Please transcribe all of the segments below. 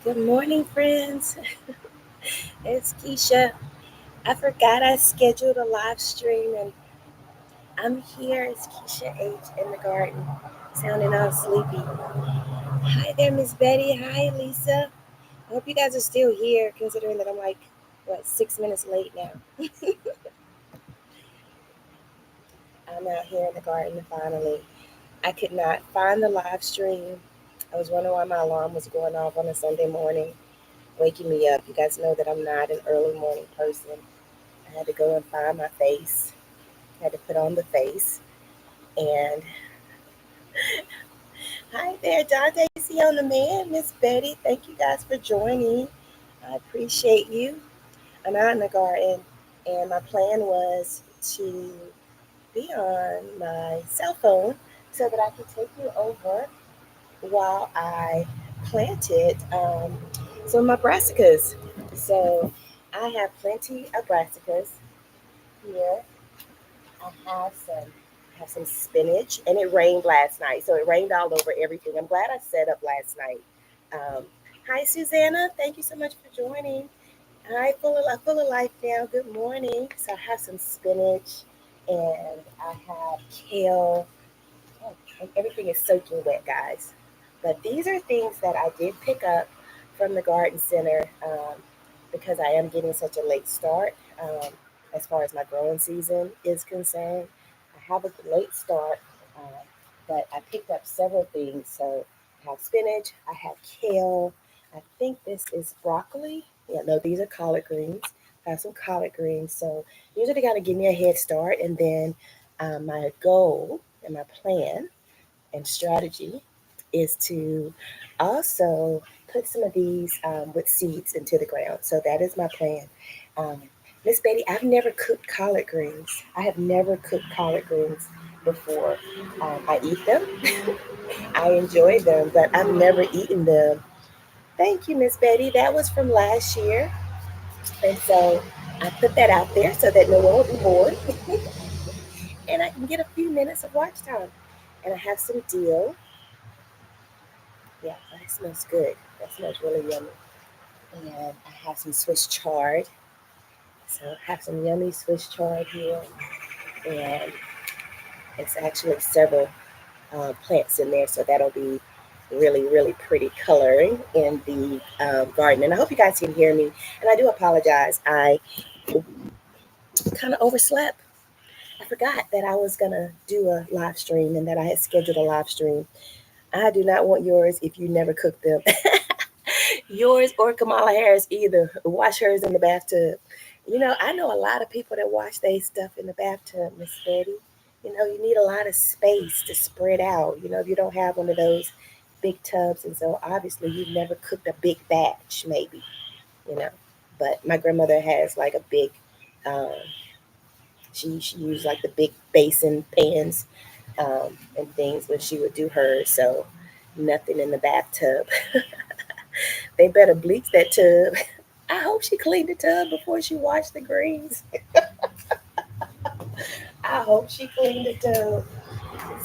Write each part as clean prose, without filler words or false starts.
Good morning, friends. It's Keshia. I forgot I scheduled a live stream, and I'm here. It's Keshia H in the garden, sounding all sleepy. Hi there, Miss Betty. Hi, Lisa. I hope you guys are still here, considering that I'm like, 6 minutes late now. I'm out here in the garden finally. I could not find the live stream. I was wondering why my alarm was going off on a Sunday morning, waking me up. You guys know that I'm not an early morning person. I had to go and find my face. I had to put on the face. And hi there, Dante. See on the man, Miss Betty. Thank you guys for joining. I appreciate you. I'm out in the garden, and my plan was to be on my cell phone so that I could take you over while I planted some of my brassicas. So I have plenty of brassicas here. I have some spinach, and it rained last night, so it rained all over everything. I'm glad I set up last night. Hi, Susanna. Thank you so much for joining. Hi, full of life now. Good morning. So I have some spinach, and I have kale. Oh, and everything is soaking wet, guys. But these are things that I did pick up from the garden center because I am getting such a late start as far as my growing season is concerned. I have a late start, but I picked up several things. So I have spinach, I have kale. I think this is broccoli. Yeah, no, these are collard greens. I have some collard greens. So usually got to give me a head start, and then my goal and my plan and strategy is to also put some of these with seeds into the ground. So that is my plan. Um, Miss Betty, I've never cooked collard greens. I have never cooked collard greens before. I eat them. I enjoy them, but I've never eaten them. Thank you, Miss Betty. That was from last year. And so I put that out there so that no one will be bored and I can get a few minutes of watch time. And I have some dill. Yeah, that smells good. That smells really yummy. And I have some Swiss chard. So I have some yummy Swiss chard here. And it's actually several plants in there. So that'll be really, really pretty coloring in the garden. And I hope you guys can hear me. And I do apologize. I kind of overslept. I forgot that I was going to do a live stream and that I had scheduled a live stream. I do not want yours if you never cook them. Yours or Kamala Harris either. Wash hers in the bathtub. I know a lot of people that wash their stuff in the bathtub, Miss Betty. You need a lot of space to spread out. If you don't have one of those big tubs, and so obviously you've never cooked a big batch, maybe. You know, but my grandmother has like a big. Um, she used like the big basin pans and things when she would do hers. So nothing in the bathtub. They better bleach that tub. I hope she cleaned the tub before she washed the greens. I hope she cleaned the tub.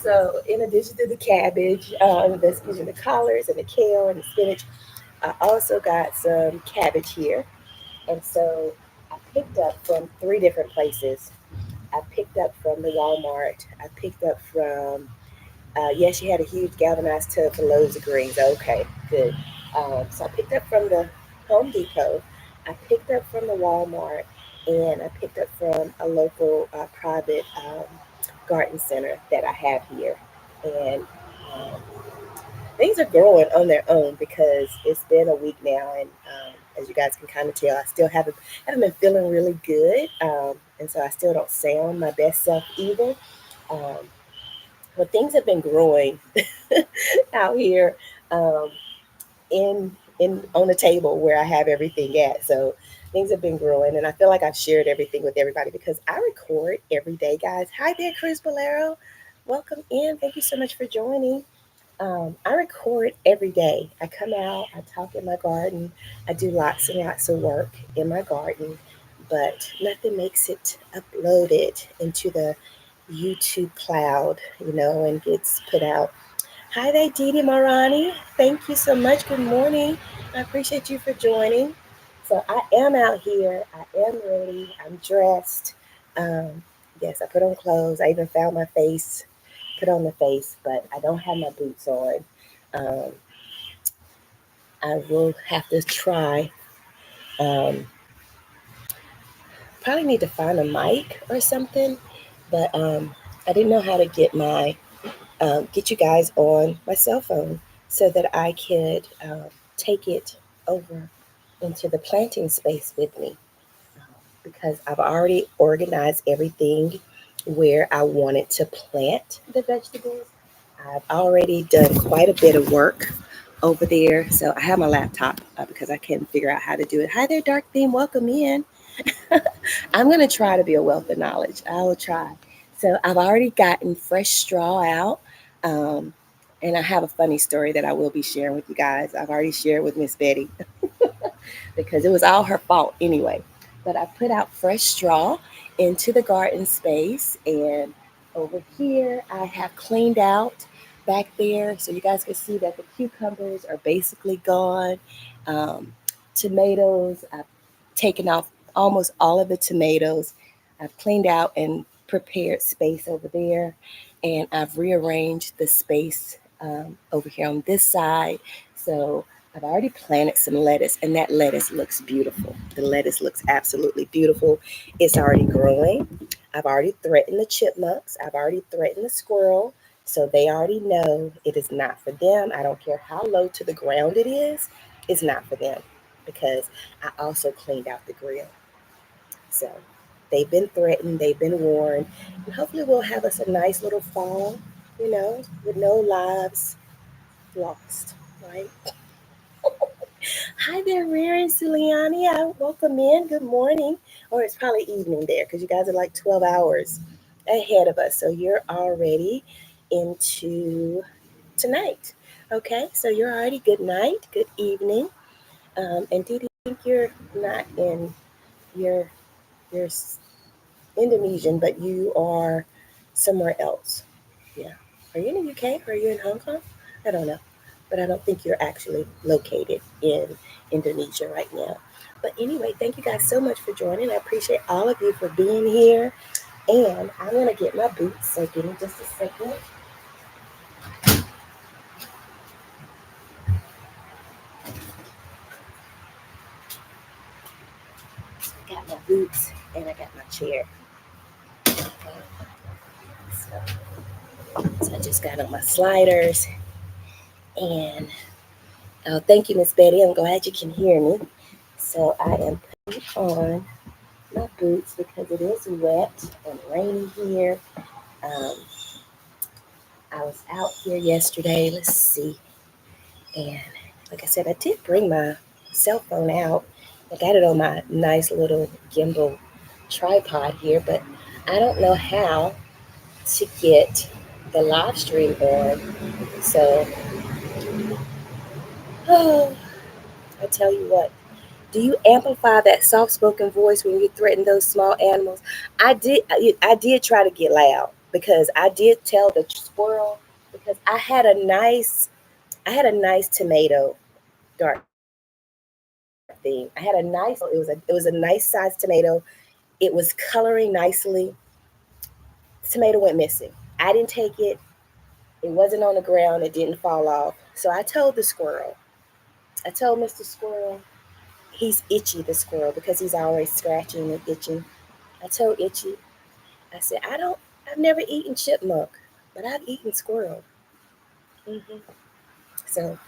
So, in addition to the cabbage, the collards and the kale and the spinach, I also got some cabbage here. And so, I picked up from three different places. I picked up from the Walmart. I picked up from, yeah, she had a huge galvanized tub for loads of greens. Okay, good. So, I picked up from the Home Depot. I picked up from the Walmart, and I picked up from a local private garden center that I have here. And um, things are growing on their own because it's been a week now, and as you guys can kind of tell, I still haven't been feeling really good, and so I still don't sound my best self either. Um, but things have been growing out here um, in on the table where I have everything at. So things have been growing, and I feel like I've shared everything with everybody because I record every day, guys. Hi there, Cruz Bolero. Welcome in. Thank you so much for joining. I record every day. I come out, I talk in my garden, I do lots and lots of work in my garden, but nothing makes it uploaded into the YouTube cloud, and gets put out. Hi there, Didi Marani. Thank you so much. Good morning. I appreciate you for joining. So I am out here. I am ready. I'm dressed. Um, yes, I put on clothes. I even found my face, put on the face, but I don't have my boots on. Um, I will have to try. Um, Probably need to find a mic or something, but I didn't know how to get you guys on my cell phone so that I could take it over into the planting space with me, because I've already organized everything where I wanted to plant the vegetables. I've already done quite a bit of work over there. So I have my laptop because I couldn't figure out how to do it. Hi there, Dark Theme. Welcome in. I'm going to try to be a wealth of knowledge. I will try. So I've already gotten fresh straw out. Um, and I have a funny story that I will be sharing with you guys. I've already shared with Miss Betty because it was all her fault anyway. But I put out fresh straw into the garden space, and over here I have cleaned out back there so you guys can see that the cucumbers are basically gone. Um, Tomatoes, I've taken off almost all of the tomatoes. I've cleaned out and prepared space over there, and I've rearranged the space over here on this side. So I've already planted some lettuce, and that lettuce looks beautiful. The lettuce looks absolutely beautiful. It's already growing. I've already threatened the chipmunks. I've already threatened the squirrel. So they already know it is not for them. I don't care how low to the ground it is, it's not for them, because I also cleaned out the grill. So they've been threatened, they've been warned, and hopefully we'll have us a nice little fall, with no lives lost, right? Hi there, Rare and Suliani. I welcome in. Good morning. Or it's probably evening there because you guys are like 12 hours ahead of us. So you're already into tonight. Okay, so you're already good night, good evening. And Didi, I think you're not in your you're Indonesian, but you are somewhere else. Yeah. Are you in the UK? Or are you in Hong Kong? I don't know. But I don't think you're actually located in Indonesia right now. But anyway, thank you guys so much for joining. I appreciate all of you for being here. And I'm going to get my boots. So give me just a second. I got my boots and I got my chair. So I just got on my sliders. And thank you, Miss Betty. I'm glad you can hear me. So I am putting on my boots because it is wet and rainy here. Um, I was out here yesterday. Let's see. And like I said, I did bring my cell phone out. I got it on my nice little gimbal tripod here, but I don't know how to get the live stream on. So, oh, I tell you what, do you amplify that soft-spoken voice when you threaten those small animals? I did try to get loud because I did tell the squirrel, because I had a nice tomato dark thing. I had a nice it was a nice sized tomato. It was coloring nicely. The tomato went missing. I didn't take it. It wasn't on the ground. It didn't fall off. So I told the squirrel. I told Mr. Squirrel, he's Itchy the squirrel because he's always scratching and itching. I told Itchy, I said, I've never eaten chipmunk, but I've eaten squirrel. So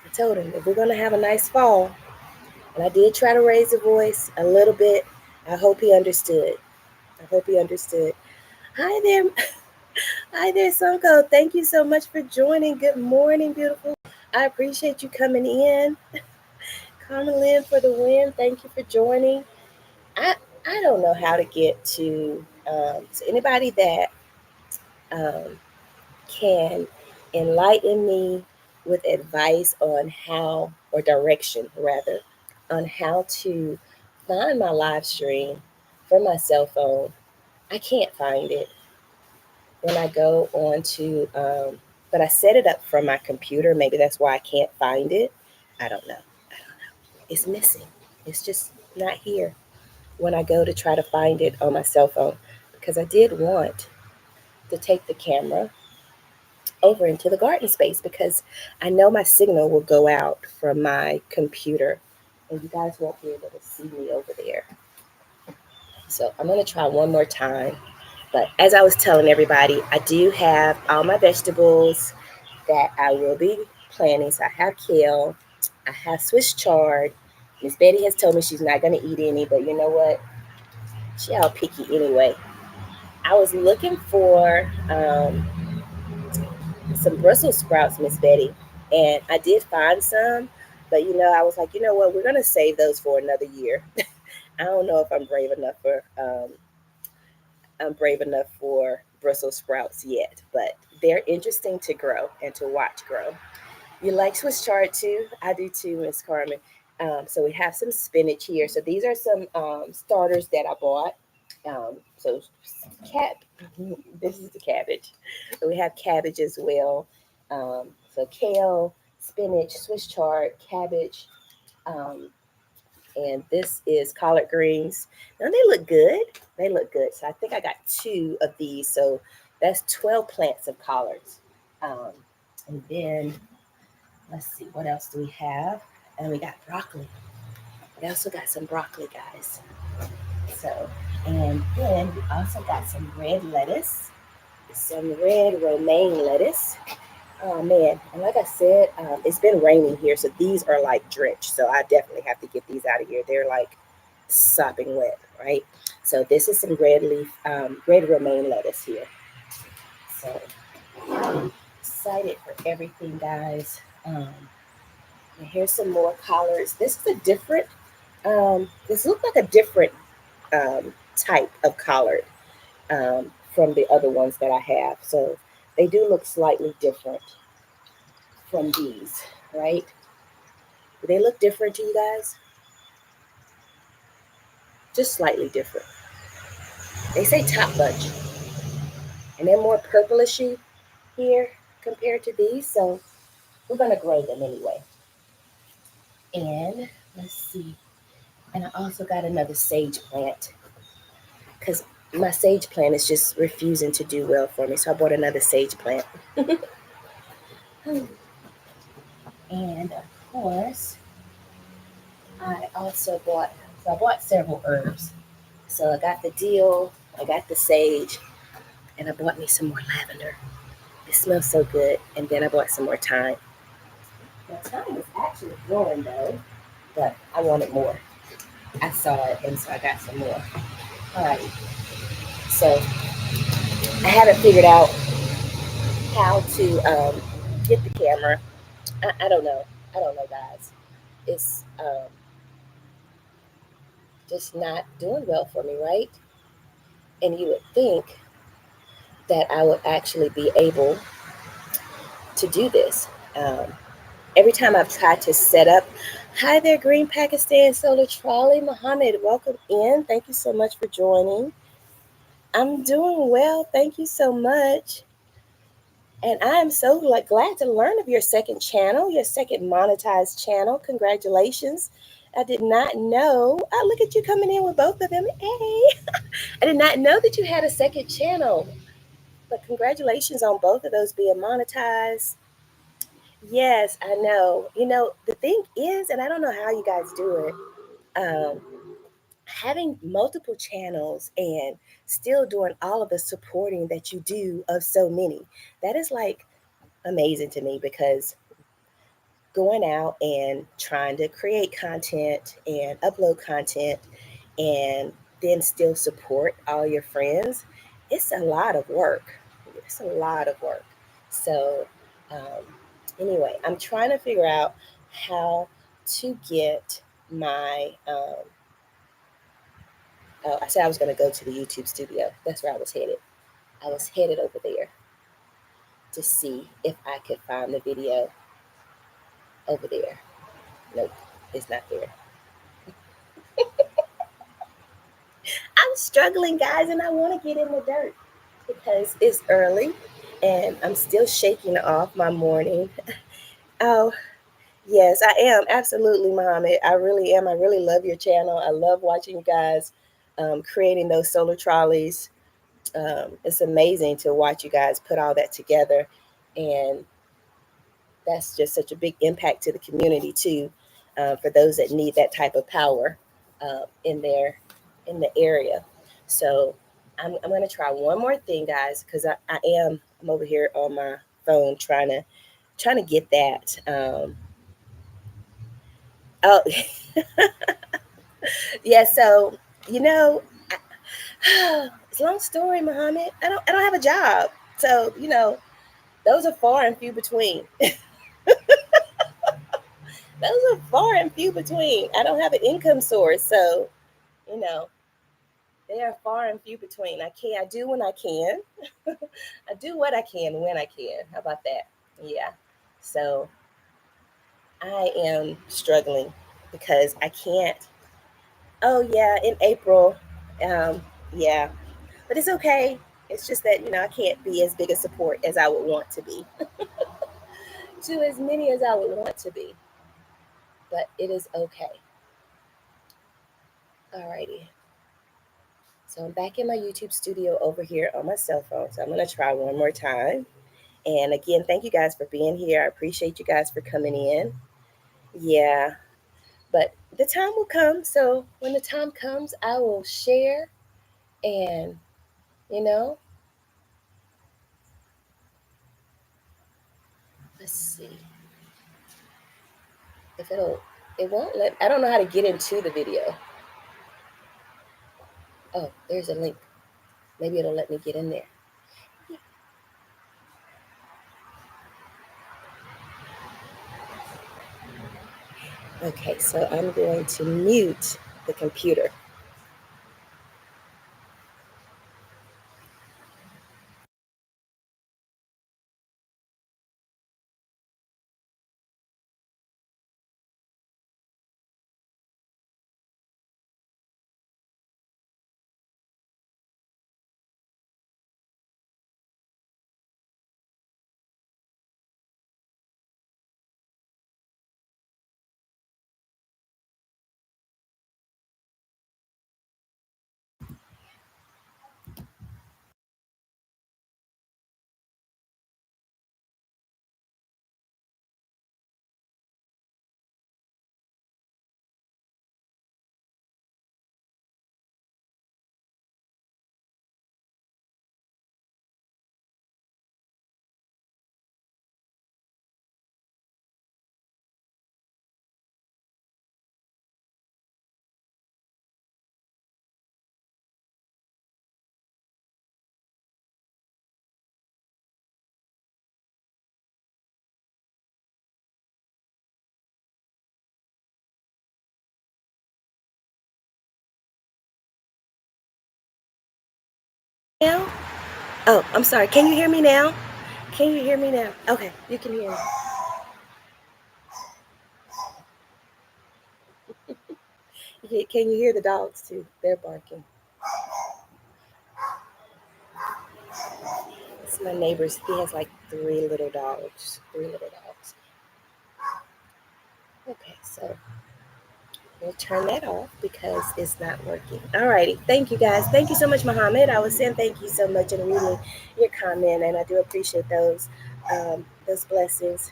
I told him, if we're going to have a nice fall, and I did try to raise the voice a little bit, I hope he understood. I hope he understood. Hi there. Hi there, Sunko. Thank you so much for joining. Good morning, beautiful. I appreciate you coming in. Coming in for the win. Thank you for joining. I I don't know how to get to anybody that um, can enlighten me with advice on how, or direction rather, on how to find my live stream from my cell phone. I can't find it when I go on to, but I set it up from my computer. Maybe that's why I can't find it. I don't know. It's missing. It's just not here when I go to try to find it on my cell phone, because I did want to take the camera over into the garden space because I know my signal will go out from my computer and you guys won't be able to see me over there. So I'm going to try one more time. But as I was telling everybody, I do have all my vegetables that I will be planting. So I have kale, I have Swiss chard. Miss Betty has told me she's not going to eat any, but you know what? She all picky anyway. I was looking for some Brussels sprouts, Miss Betty, and I did find some, but I was like, you know what? We're going to save those for another year. I don't know if I'm brave enough for Brussels sprouts yet, but they're interesting to grow and to watch grow. You like Swiss chard too? I do too, Miss Carmen. So we have some spinach here. So these are some starters that I bought. So cat, this is the cabbage. So we have cabbage as well. So kale, spinach, Swiss chard, cabbage, um, and this is collard greens. Now they look good. They look good. So I think I got two of these. So that's 12 plants of collards. Um, and then let's see, what else do we have? And we got broccoli. We also got some broccoli, guys. So, and then we also got some red lettuce, some red romaine lettuce. Oh man, and like I said, it's been raining here, so these are like drenched. So I definitely have to get these out of here. They're like sopping wet, right? So this is some red romaine lettuce here. So I'm excited for everything, guys. And here's some more collards. This is a different. This looks like a different type of collard from the other ones that I have. So they do look slightly different from these, right? Do they look different to you guys? Just slightly different. They say top bunch, and they're more purplishy here compared to these. So we're gonna grow them anyway. And let's see. And I also got another sage plant because my sage plant is just refusing to do well for me. So I bought another sage plant. And of course, I also bought, so I bought several herbs. So I got the dill, I got the sage, and I bought me some more lavender. It smells so good. And then I bought some more thyme. Now, thyme is actually growing though, but I wanted more. I saw it, and so I got some more. All right. So I haven't figured out how to get the camera. I don't know. I don't know, guys. It's just not doing well for me, right? And you would think that I would actually be able to do this. Um, every time I've tried to set up, hi there, Green Pakistan Solar Trolley, Mohammed, welcome in. Thank you so much for joining. I'm doing well. Thank you so much. And I am so glad to learn of your second channel, your second monetized channel. Congratulations. I did not know. Oh, look at you coming in with both of them. Hey, I did not know that you had a second channel. But congratulations on both of those being monetized. Yes, I know. The thing is, and I don't know how you guys do it, um, having multiple channels and still doing all of the supporting that you do of so many, that is like amazing to me because going out and trying to create content and upload content and then still support all your friends, it's a lot of work. It's a lot of work. So, um, anyway, I'm trying to figure out how to get my. Oh, I said I was going to go to the YouTube studio. That's where I was headed. I was headed over there to see if I could find the video over there. Nope, it's not there. I'm struggling, guys, and I want to get in the dirt because it's early and I'm still shaking off my morning. Oh, Yes, I am. Absolutely, Muhammad. I really am. I really love your channel. I love watching you guys creating those solar trolleys. It's amazing to watch you guys put all that together. And that's just such a big impact to the community, too, for those that need that type of power in their in the area. So I'm going to try one more thing, guys, because I'm over here on my phone trying to get that. Oh, yeah. So you know, it's a long story, Muhammad. I don't have a job, so those are far and few between. Those are far and few between. I don't have an income source, so you know they are far and few between. I do when I can. I do what I can when I can. How about that? Yeah. So I am struggling because I can't. Oh yeah, in April. Um, yeah, but it's okay. It's just that I can't be as big a support as I would want to be, to as many as I would want to be. But it is okay. Alrighty. So I'm back in my YouTube studio over here on my cell phone. So I'm gonna try one more time. And again, thank you guys for being here. I appreciate you guys for coming in. Yeah, but the time will come. So when the time comes, I will share and you know, let's see if it won't let, I don't know how to get into the video. Oh, there's a link. Maybe it'll let me get in there. Okay, so I'm going to mute the computer. Now? Oh, I'm sorry. Can you hear me now? Can you hear me now? Okay, you can hear me. Can you hear the dogs too? They're barking. It's my neighbor's. He has like three little dogs. Three little dogs. Okay, so we'll turn that off because it's not working. Alrighty. Thank you guys. Thank you so much, Muhammad. I was saying thank you so much and reading your comment, and I do appreciate those blessings.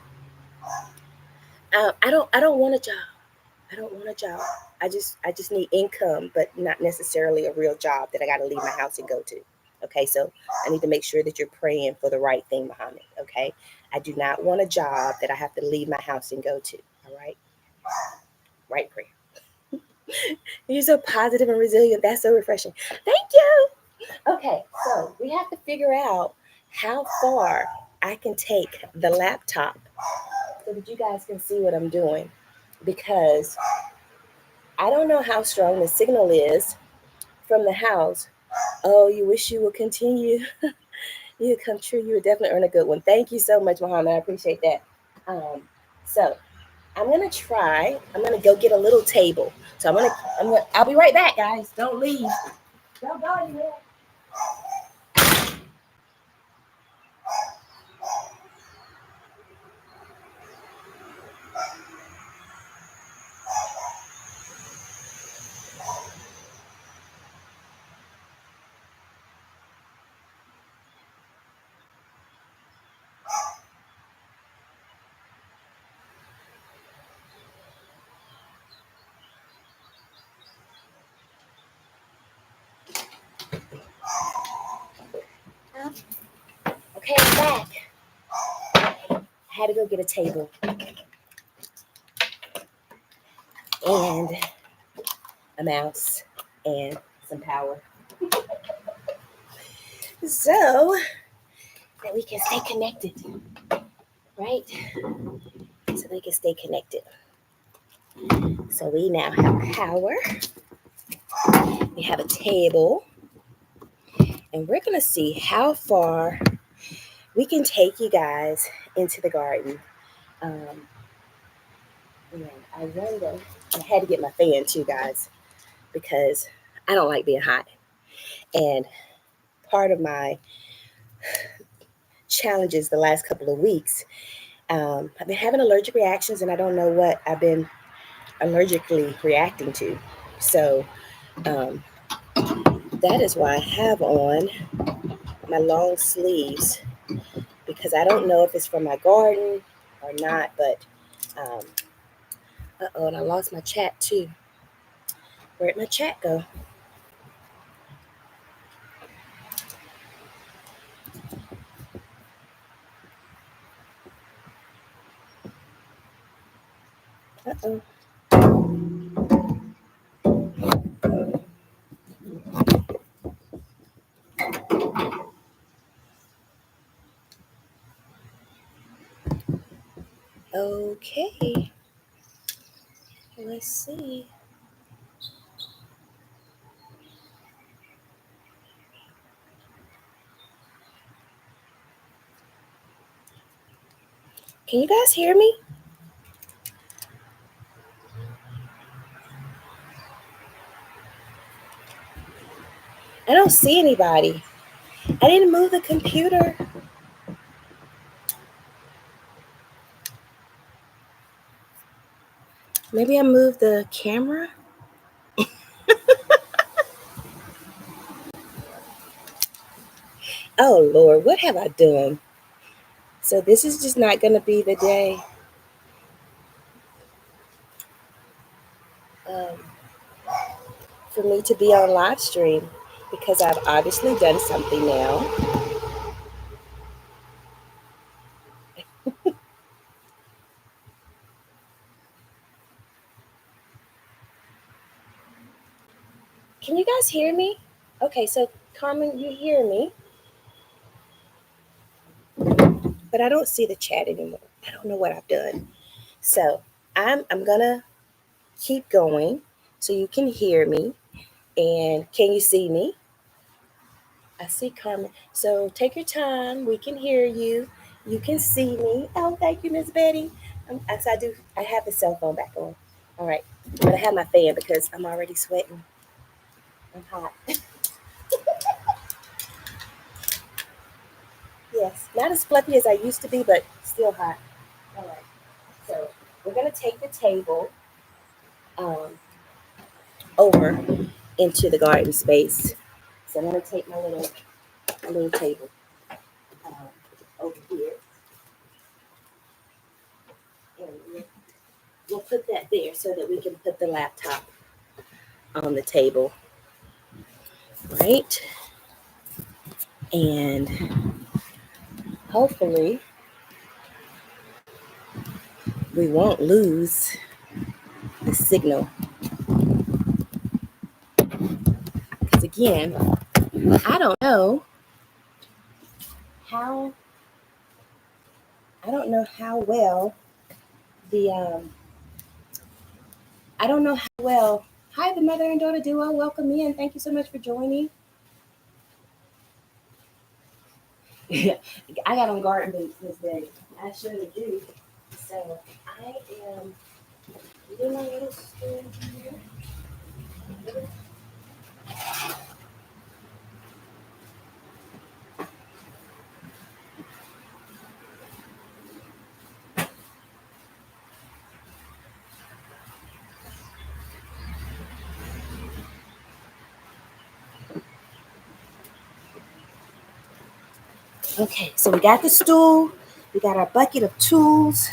I don't want a job. I don't want a job. I just need income, but not necessarily a real job that I got to leave my house and go to. Okay, so I need to make sure that you're praying for the right thing, Muhammad. Okay, I do not want a job that I have to leave my house and go to. All right, right prayer. You're so positive and resilient. That's so refreshing. Thank you. Okay, so we have to figure out how far I can take the laptop so that you guys can see what I'm doing because I don't know how strong the signal is from the house. Oh, you wish you would continue. You come true. You would definitely earn a good one. Thank you so much, Muhammad. I appreciate that. So I'm gonna try. I'm gonna go get a little table. So I'll be right back, guys. Don't leave. Don't go anywhere. back. I had to go get a table and a mouse and some power. So that we can stay connected, right? So we can stay connected. So we now have power. We have a table. And we're going to see how far we can take you guys into the garden. And I wonder, I had to get my fan too, guys, because I don't like being hot. And part of my challenges the last couple of weeks, I've been having allergic reactions, and I don't know what I've been allergically reacting to. So that is why I have on my long sleeves, because I don't know if it's from my garden or not, but uh-oh, and I lost my chat too. Where'd my chat go? Uh-oh. Okay. Let's see. Can you guys hear me? I don't see anybody. I didn't move the computer. Maybe I moved the camera. Oh, Lord, what have I done? So this is just not going to be the day um, for me to be on live stream, because I've obviously done something now. Can you guys hear me? Okay, so Carmen, you hear me, but I don't see the chat anymore. I don't know what I've done. So I'm gonna keep going so you can hear me. And can you see me? I see Carmen. So take your time. We can hear you. You can see me. Oh, thank you, Miss Betty. As I do, I have the cell phone back on. All right, but I have my fan because I'm already sweating. I'm hot. Yes, not as fluffy as I used to be, but still hot. All right. So we're gonna take the table um, over into the garden space. So I'm gonna take my little table um, over here, and we'll put that there so that we can put the laptop on the table, right? And hopefully we won't lose the signal. Because again, I don't know how well the I don't know how well. Hi, the mother and daughter duo. Welcome in. Thank you so much for joining. I got on garden boots this day. I surely do. So I am doing my little stool here. Okay, so we got the stool. We got our bucket of tools.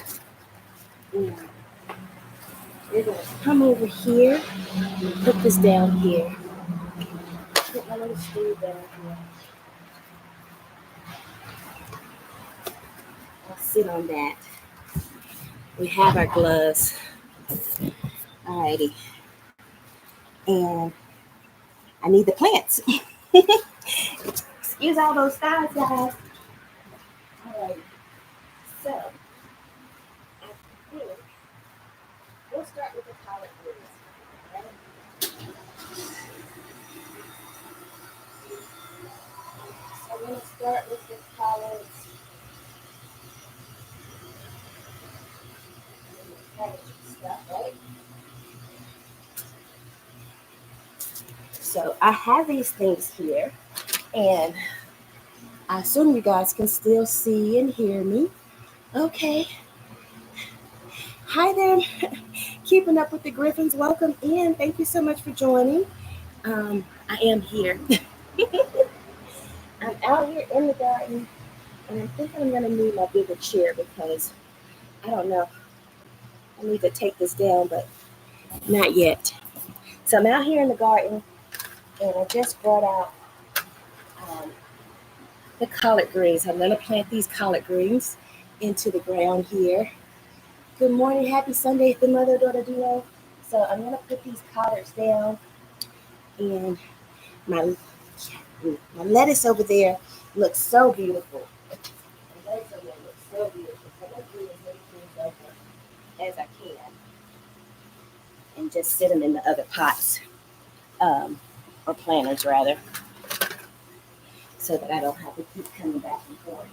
And we're going to come over here and put this down here. Put my little stool down here. sit on that. We have our gloves. Alrighty. And I need the plants. Excuse all those styles, guys. Alrighty. So, I think we'll start with the collard greens. Okay? So I'm going to start with the collards. Cabbage stuff, right? So I have these things here, and I assume you guys can still see and hear me. Okay. Hi there. Keeping up with the Griffins. Welcome in. Thank you so much for joining. I am here. I'm out here in the garden, and I think I'm going to need my bigger chair because I don't know. I need to take this down, but not yet. So I'm out here in the garden, and I just brought out the collard greens. I'm going to plant these collard greens into the ground here. Good morning. Happy Sunday, the mother-daughter duo. So I'm going to put these collards down, and my lettuce over there looks so beautiful. My lettuce over there looks so beautiful. So I'm going to do as many things over as I can and just sit them in the other pots, or planters rather, so that I don't have to keep coming back and forth.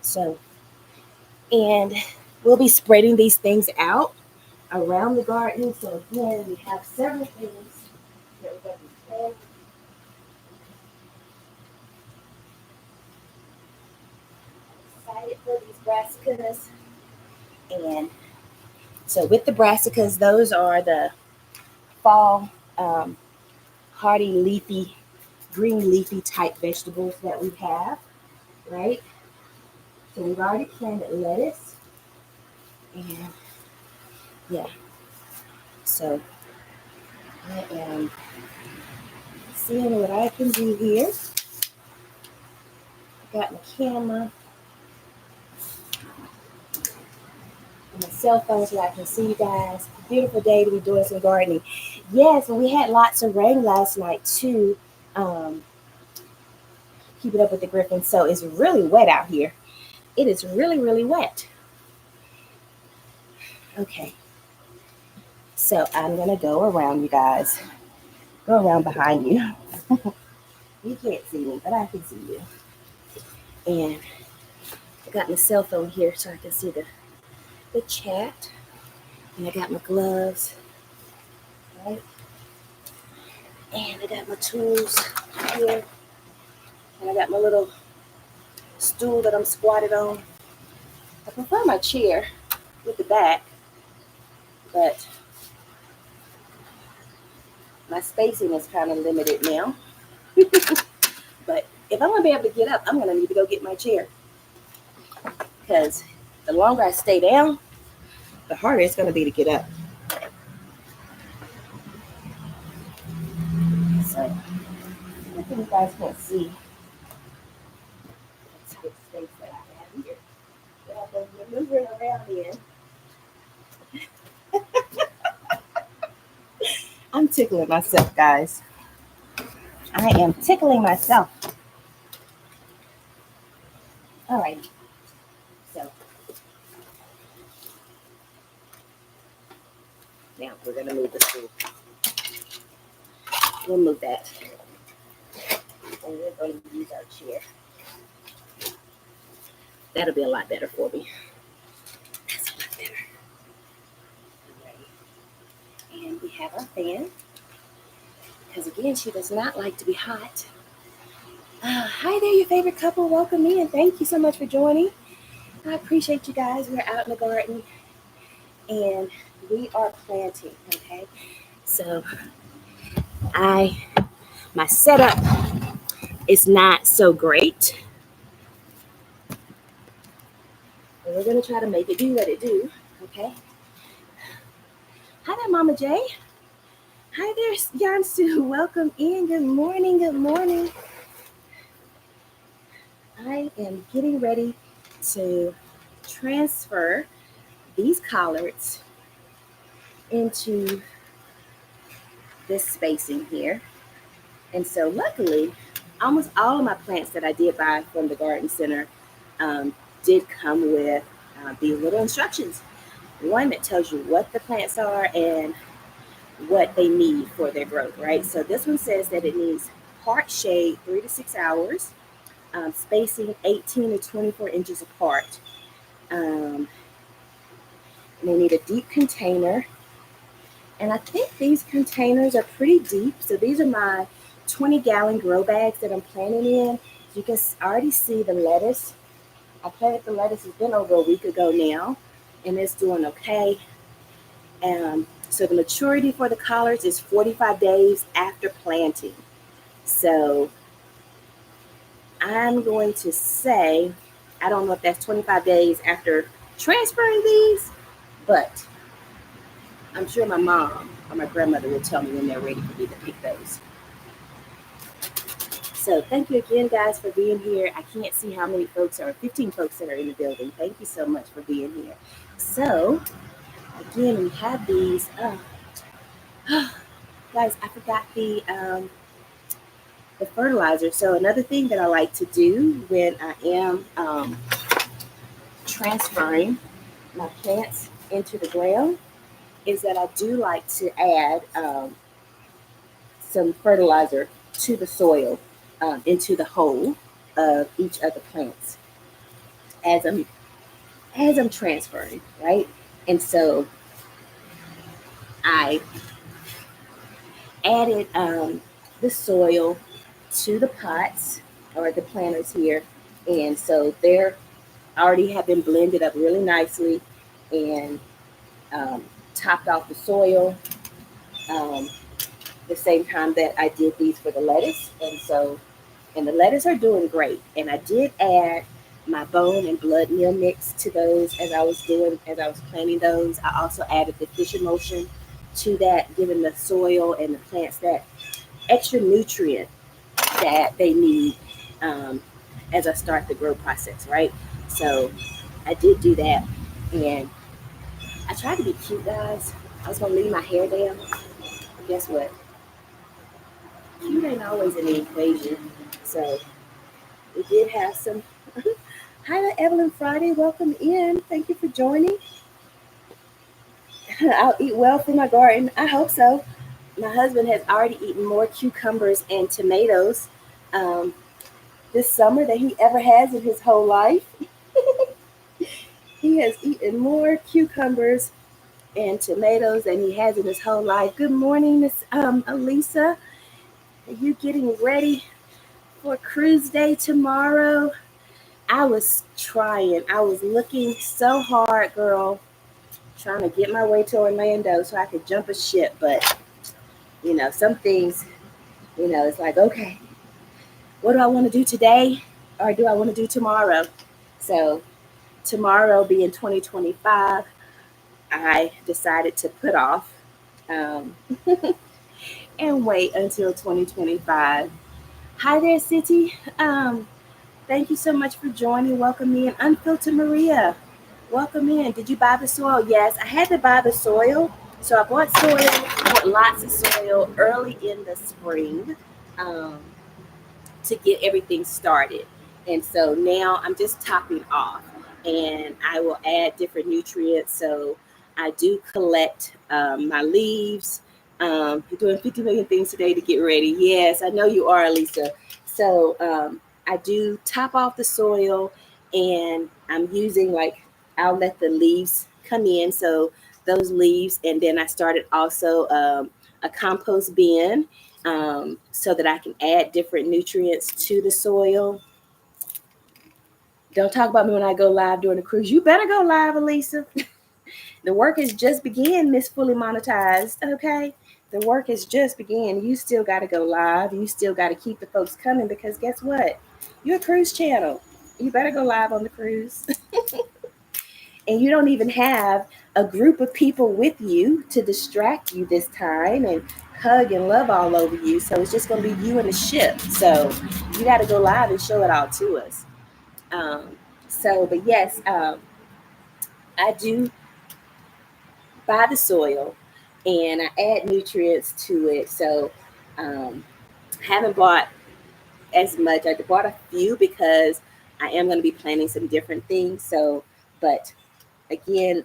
So, and we'll be spreading these things out around the garden. So again, we have several things that we're going to be planting. I'm excited for these brassicas. And so with the brassicas, those are the fall hardy leafy, green leafy type vegetables that we have, right? So we've already planted lettuce. And yeah, so I am seeing what I can do here. Got my camera and my cell phone so I can see you guys. Beautiful day to be doing some gardening. Yes, and we had lots of rain last night too. Keep it up with the Griffins. So it's really wet out here. It is really, really wet. Okay. So I'm going to go around, you guys. Go around behind you. You can't see me, but I can see you. And I got my cell phone here so I can see the chat. And I got my gloves. Right? And I got my tools here. And I got my little stool that I'm squatted on. I prefer my chair with the back, but my spacing is kind of limited now. But if I'm going to be able to get up, I'm going to need to go get my chair. Because the longer I stay down, the harder it's going to be to get up. So, I think you guys can see the type of space that I have here. That I've been maneuvering around in. I'm tickling myself, guys. I am tickling myself. All right. So, now we're going to move the stool. We'll move that. And we're going to use our chair. That'll be a lot better for me. That's a lot better. Right. And we have our fan. Because again, she does not like to be hot. Hi there, your favorite couple. Welcome in. Thank you so much for joining. I appreciate you guys. We're out in the garden. And we are planting, okay? So my setup is not so great. But we're gonna try to make it do what it do, okay? Hi there, Mama J. Hi there, Yansu. Welcome in. Good morning. Good morning. I am getting ready to transfer these collards into this spacing here. And so luckily, almost all of my plants that I did buy from the garden center did come with these little instructions. One that tells you what the plants are and what they need for their growth, right? So this one says that it needs part shade 3 to 6 hours, spacing 18 to 24 inches apart. And they need a deep container. And I think these containers are pretty deep. So these are my 20-gallon grow bags that I'm planting in. You can already see the lettuce. I planted the lettuce, it's been over a week ago now, and it's doing okay. So the maturity for the collards is 45 days after planting. So I'm going to say, I don't know if that's 25 days after transferring these, but I'm sure my mom or my grandmother will tell me when they're ready for me to pick those. So thank you again, guys, for being here. I can't see how many folks are, 15 folks that are in the building. Thank you so much for being here. So again, we have these. Guys, I forgot the fertilizer. So another thing that I like to do when I am transferring my plants into the ground is that I do like to add some fertilizer to the soil, into the hole of each of the plants as I'm transferring, right? And so I added the soil to the pots or the planters here, and so they're already have been blended up really nicely and topped off the soil. Um, the same time that I did these for the lettuce, and the lettuce are doing great. And I did add my bone and blood meal mix to those as I was planting those. I also added the fish emulsion to that, giving the soil and the plants that extra nutrient that they need as I start the grow process, right? So I did do that, and I tried to be cute, guys. I was gonna leave my hair down. But guess what? Cute ain't always in the equation. So we did have some. Hi, Evelyn Friday. Welcome in. Thank you for joining. I'll eat well from my garden. I hope so. My husband has already eaten more cucumbers and tomatoes this summer than he ever has in his whole life. He has eaten more cucumbers and tomatoes than he has in his whole life. Good morning, Miss Elisa. Are you getting ready for cruise day tomorrow? I was trying. I was looking so hard, girl, trying to get my way to Orlando so I could jump a ship. But, some things, it's like, okay, what do I want to do today or do I want to do tomorrow? So tomorrow being 2025, I decided to put off um, and wait until 2025. Hi there, City. Thank you so much for joining. Welcome in. Unfiltered Maria. Welcome in. Did you buy the soil? Yes, I had to buy the soil. So I bought soil, I bought lots of soil early in the spring um, to get everything started. And so now I'm just topping off, and I will add different nutrients. So I do collect my leaves. You're doing 50 million things today to get ready. Yes, I know you are, Lisa. So I do top off the soil, and I'm using I'll let the leaves come in. So those leaves, and then I started also a compost bin so that I can add different nutrients to the soil. Don't talk about me when I go live during the cruise. You better go live, Elisa. The work has just began, Miss Fully Monetized. Okay. The work has just began. You still got to go live. You still got to keep the folks coming because guess what? You're a cruise channel. You better go live on the cruise. And you don't even have a group of people with you to distract you this time and hug and love all over you. So it's just going to be you and the ship. So you got to go live and show it all to us. But yes, I do buy the soil and I add nutrients to it. So haven't bought as much. I bought a few because I am going to be planting some different things. So, but again,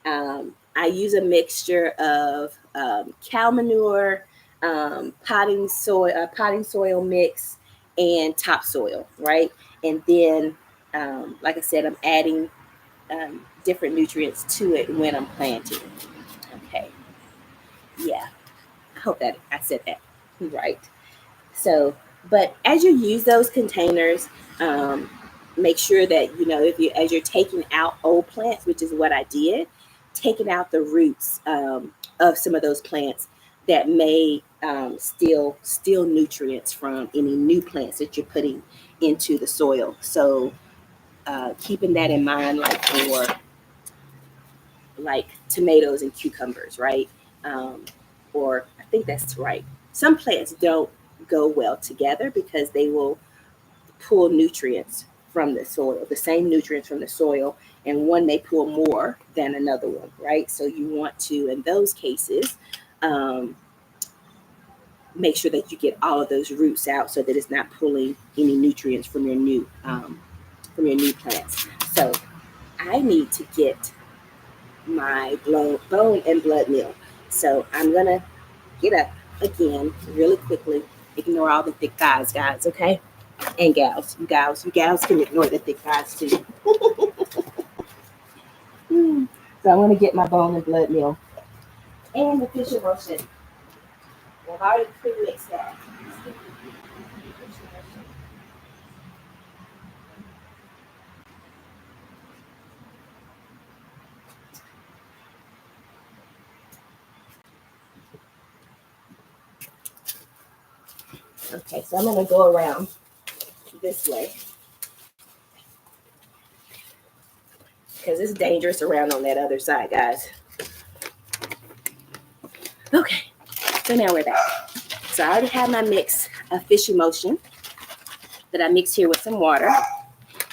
I use a mixture of cow manure, potting soil mix, and topsoil, right? And then, like I said, I'm adding different nutrients to it when I'm planting. Okay, yeah, I hope that I said that right. So, but as you use those containers, make sure that as you're taking out old plants, which is what I did, taking out the roots of some of those plants that may steal nutrients from any new plants that you're putting into the soil. So, keeping that in mind, like for like tomatoes and cucumbers, right? Or I think that's right. Some plants don't go well together because they will pull nutrients from the soil, the same nutrients from the soil, and one may pull more than another one, right? So you want to, in those cases, make sure that you get all of those roots out so that it's not pulling any nutrients from your new plants. So I need to get my bone and blood meal. So I'm gonna get up again really quickly. Ignore all the thick thighs, guys, okay? And gals, you gals can ignore the thick thighs too. So I'm gonna get my bone and blood meal and the fish emulsion. I've already pre-mixed that. Okay, so I'm gonna go around this way because it's dangerous around on that other side, guys. Okay, so now we're back. So I already have my mix of fish emulsion that I mix here with some water.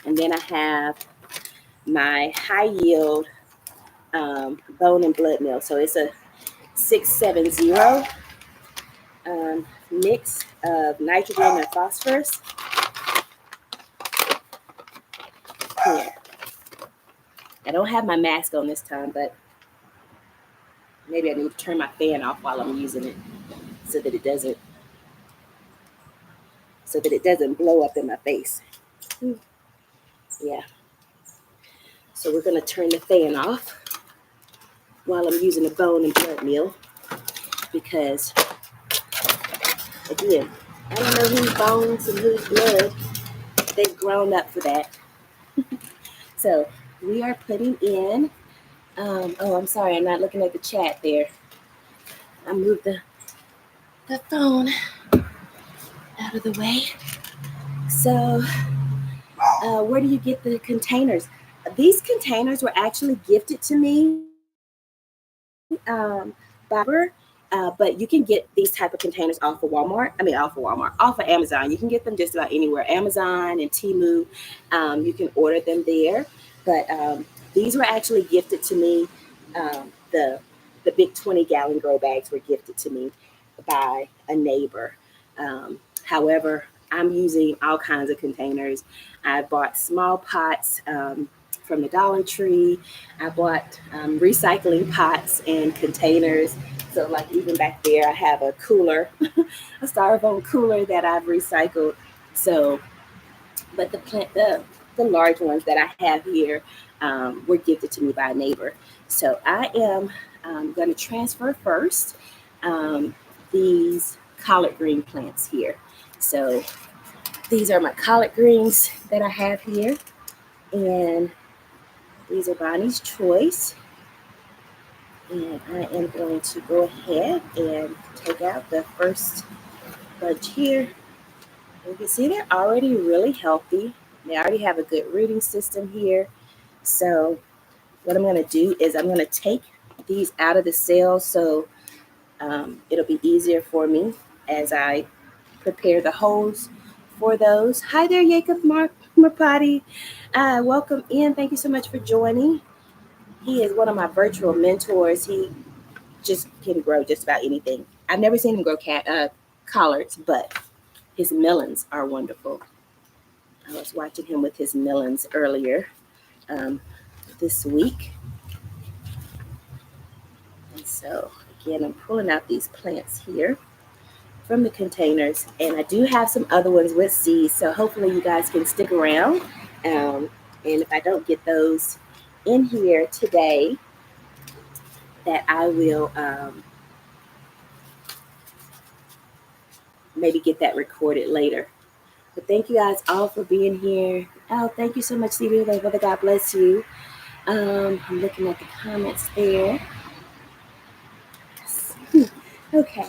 And then I have my high yield bone and blood meal. So it's a 670 mix of nitrogen and phosphorus. Here. I don't have my mask on this time, but maybe I need to turn my fan off while I'm using it so that it doesn't blow up in my face. Yeah. So we're going to turn the fan off while I'm using the bone and blood meal because, again, I don't know whose bones and whose blood. They've grown up for that. So we are putting in, I'm sorry, I'm not looking at the chat there. I moved the phone out of the way. So where do you get the containers? These containers were actually gifted to me by but you can get these type of containers off of off of Amazon. You can get them just about anywhere. Amazon and Temu, you can order them there. But these were actually gifted to me. The big 20-gallon grow bags were gifted to me by a neighbor. However, I'm using all kinds of containers. I bought small pots from the Dollar Tree. I bought recycling pots and containers. So like even back there, I have a cooler, a styrofoam cooler that I've recycled. So, but the large ones that I have here were gifted to me by a neighbor. So I am going to transfer first these collard green plants here. So these are my collard greens that I have here. And these are Bonnie's Choice. And I am going to go ahead and take out the first bunch here. You can see they're already really healthy. They already have a good rooting system here. So what I'm going to do is I'm going to take these out of the cell. So It'll be easier for me as I prepare the holes for those. Hi there, Jacob Marpati. Welcome in. Thank you so much for joining. He is one of my virtual mentors. He just can grow just about anything. I've never seen him grow collards, but his melons are wonderful. I was watching him with his melons earlier this week. And so, again, I'm pulling out these plants here from the containers, and I do have some other ones with seeds, so hopefully you guys can stick around. And if I don't get those in here today, that I will maybe get that recorded later. But thank you guys all for being here. Oh, thank you so much, Stevie. Brother, God bless you. I'm looking at the comments there. Okay,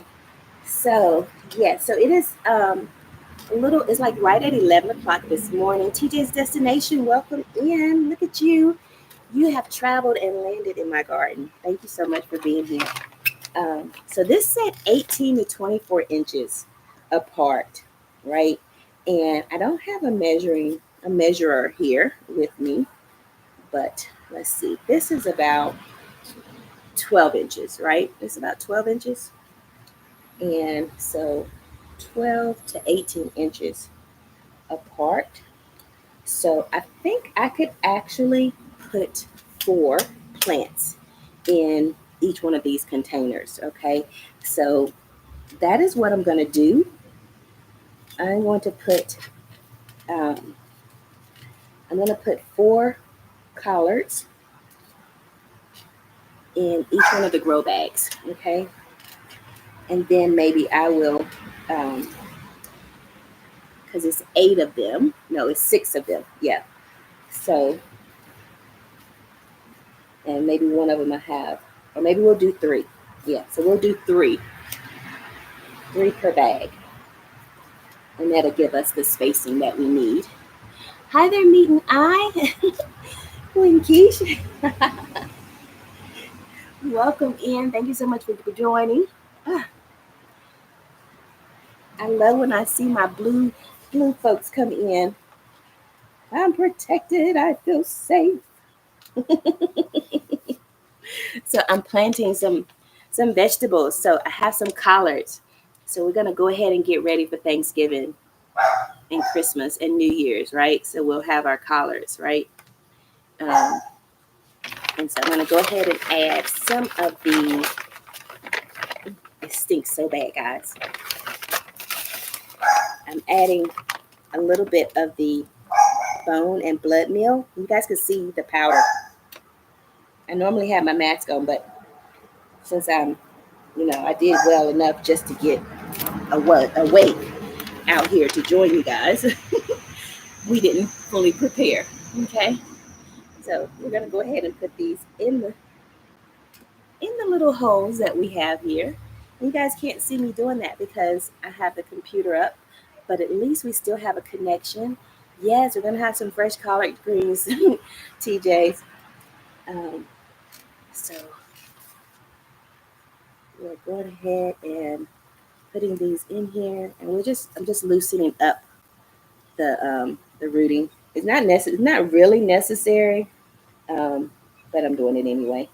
so yeah, so it is it's like right at 11 o'clock this morning. TJ's Destination, welcome in. Look at you. You have traveled and landed in my garden. Thank you so much for being here. So this set 18 to 24 inches apart, right? And I don't have a measurer here with me, but let's see. This is about 12 inches, right? It's about 12 inches. And so 12 to 18 inches apart. So I think I could actually put 4 plants in each one of these containers. Okay, so that is what I'm going to do. I'm going to put 4 collards in each one of the grow bags. Okay, and then maybe I will, because it's 8 of them. No, it's 6 of them. Yeah. So, and maybe one of them I have, or maybe we'll do 3. Yeah. So we'll do 3 per bag. And that'll give us the spacing that we need. Hi there, Meet and I. Queen Keshia. Welcome in. Thank you so much for joining. I love when I see my blue folks come in. I'm protected. I feel safe. So I'm planting some vegetables. So I have some collards. So we're going to go ahead and get ready for Thanksgiving and Christmas and New Year's, right? So we'll have our collards, right? And so I'm going to go ahead and add some of the, it stinks so bad, guys. I'm adding a little bit of the bone and blood meal. You guys can see the powder. I normally have my mask on, but since I did well enough just to get awake out here to join you guys, we didn't fully prepare. Okay, so we're gonna go ahead and put these in the little holes that we have here. You guys can't see me doing that because I have the computer up, but at least we still have a connection. Yes, we're gonna have some fresh collard greens, TJs. So we're going ahead and putting these in here, and I'm just loosening up the rooting. It's not really necessary, but I'm doing it anyway.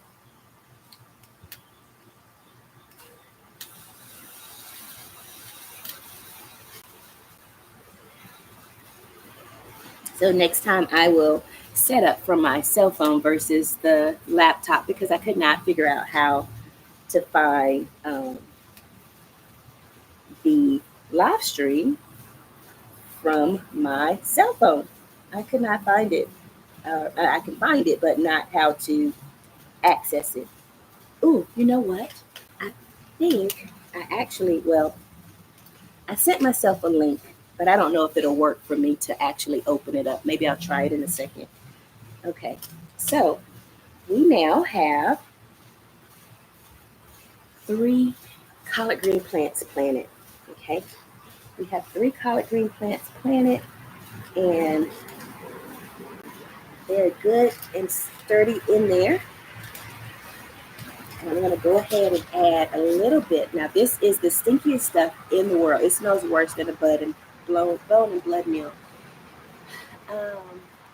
So next time I will set up from my cell phone versus the laptop because I could not figure out how to find the live stream from my cell phone. I could not find it. I can find it, but not how to access it. Ooh, you know what? I think I sent myself a link, but I don't know if it'll work for me to actually open it up. Maybe I'll try it in a second. Okay, so we now have 3 collard green plants planted. Okay, we have 3 collard green plants planted, and they're good and sturdy in there. And I'm going to go ahead and add a little bit. Now, this is the stinkiest stuff in the world. It smells worse than a bone and blood meal.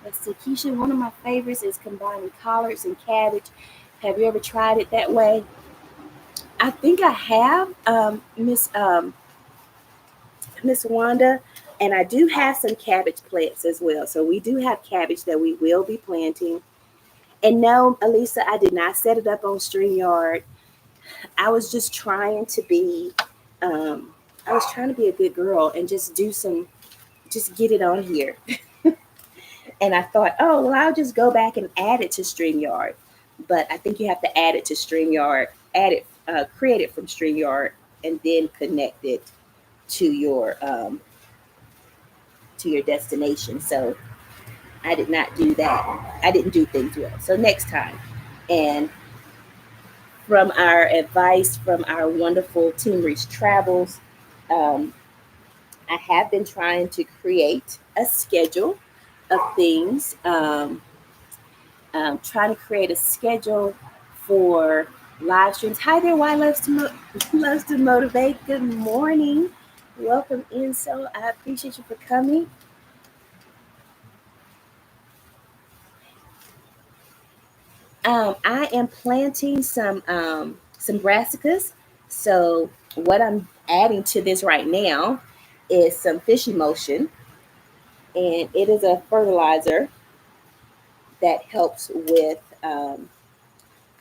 Let's see, Keshia, one of my favorites is combining collards and cabbage. Have you ever tried it that way? I think I have, Miss Wanda, and I do have some cabbage plants as well. So we do have cabbage that we will be planting. And no, Elisa, I did not set it up on StreamYard. I was just trying to be, um, I was trying to be a good girl and just just get it on here. And I thought, oh, well, I'll just go back and add it to StreamYard. But I think you have to add it to StreamYard, create it from StreamYard, and then connect it to your destination. So I did not do that. I didn't do things well. So next time. And from our advice from our wonderful Team Reach Travels, um, I have been trying to create a schedule of things. Trying to create a schedule for live streams. Hi there, why loves to motivate. Good morning. Welcome in. So I appreciate you for coming. I am planting some brassicas. So what I'm adding to this right now is some fish emulsion, and it is a fertilizer that helps with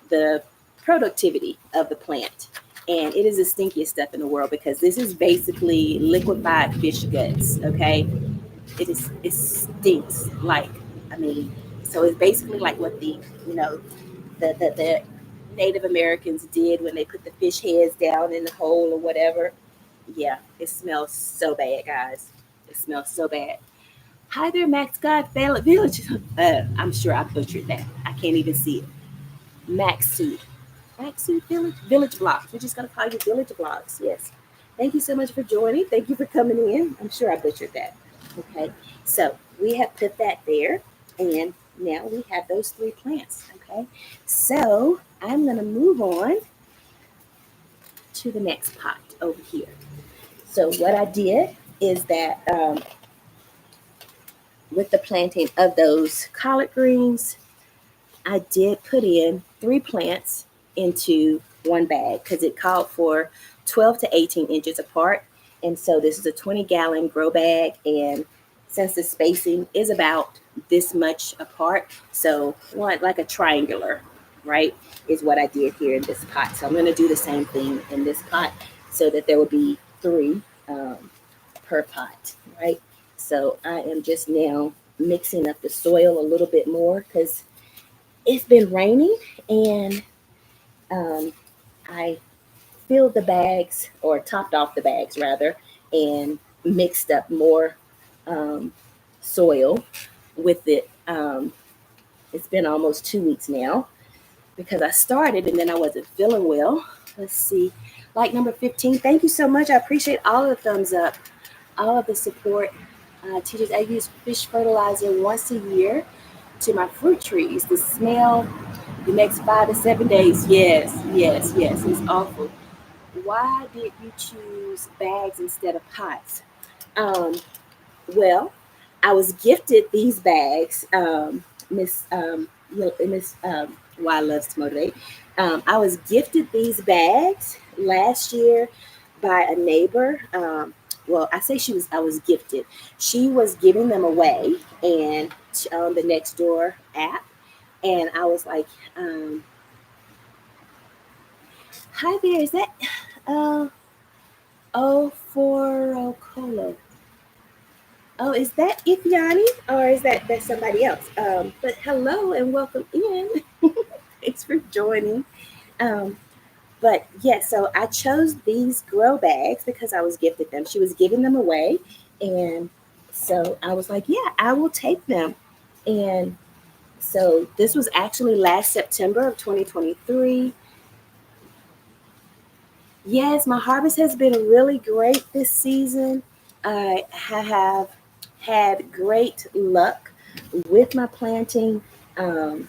the productivity of the plant. And it is the stinkiest stuff in the world because this is basically liquefied fish guts. Okay, it stinks like, I mean, so it's basically like what the Native Americans did when they put the fish heads down in the hole or whatever. Yeah, it smells so bad, guys. It smells so bad. Hi there, Max God Village. I'm sure I butchered that. I can't even see it. Max Suit. Max Suit Village Vlogs. We're just going to call you Village Vlogs. Yes. Thank you so much for joining. Thank you for coming in. I'm sure I butchered that. Okay. So we have put that there. And now we have those three plants. Okay. So I'm going to move on to the next pot over here. So what I did is that with the planting of those collard greens, I did put in 3 plants into one bag because it called for 12 to 18 inches apart. And so this is a 20-gallon grow bag. And since the spacing is about this much apart, so one like a triangular, right, is what I did here in this pot. So I'm going to do the same thing in this pot so that there will be 3 per pot, right? So I am just now mixing up the soil a little bit more because it's been raining, and I filled the bags, or topped off the bags rather, and mixed up more soil with it. It's been almost 2 weeks now because I started and then I wasn't feeling well. Let's see, like number 15. Thank you so much. I appreciate all of the thumbs up, all of the support. Teachers, I use fish fertilizer once a year to my fruit trees. The smell the next 5 to 7 days. Yes. It's awful. Why did you choose bags instead of pots? Um, well, I was gifted these bags, Miss Why Loves to Motivate. I was gifted these bags last year by a neighbor. Well, I was gifted. She was giving them away and on the Nextdoor app. And I was like, hi there, is that Colo? Oh, is that Ifyani or is that somebody else? But hello and welcome in. Thanks for joining. But yeah, so I chose these grow bags because I was gifted them. She was giving them away. And so I was like, yeah, I will take them. And so this was actually last September of 2023. Yes, my harvest has been really great this season. I have had great luck with my planting, and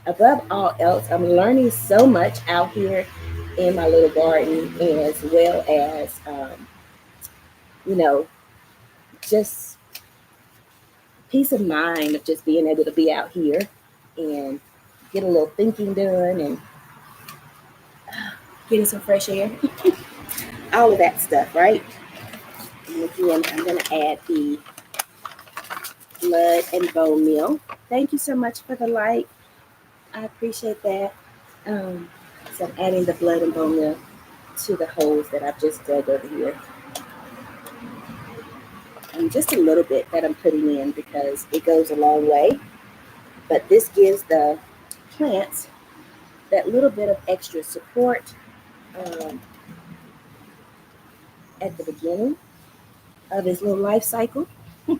above all else, I'm learning so much out here in my little garden, as well as, you know, just peace of mind of just being able to be out here and get a little thinking done and getting some fresh air, all of that stuff, right? And again, I'm going to add the blood and bone meal. Thank you so much for the like. I appreciate that. So I'm adding the blood and bone meal to the holes that I've just dug over here. And just a little bit that I'm putting in because it goes a long way. But this gives the plants that little bit of extra support um, at the beginning of his little life cycle. And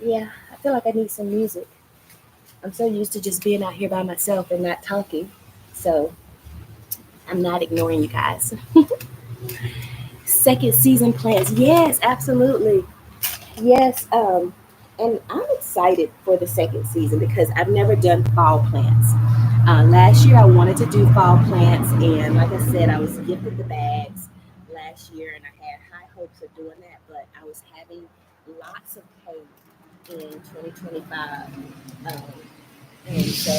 yeah, I feel like I need some music. I'm so used to just being out here by myself and not talking. So I'm not ignoring you guys. Second season plants. Yes, absolutely. Yes. And I'm excited for the second season because I've never done fall plants. Last year I wanted to do fall plants, and like I said, I was gifted the bags last year, and I had high hopes of doing that, but I was having lots of pain in 2025. Um, and so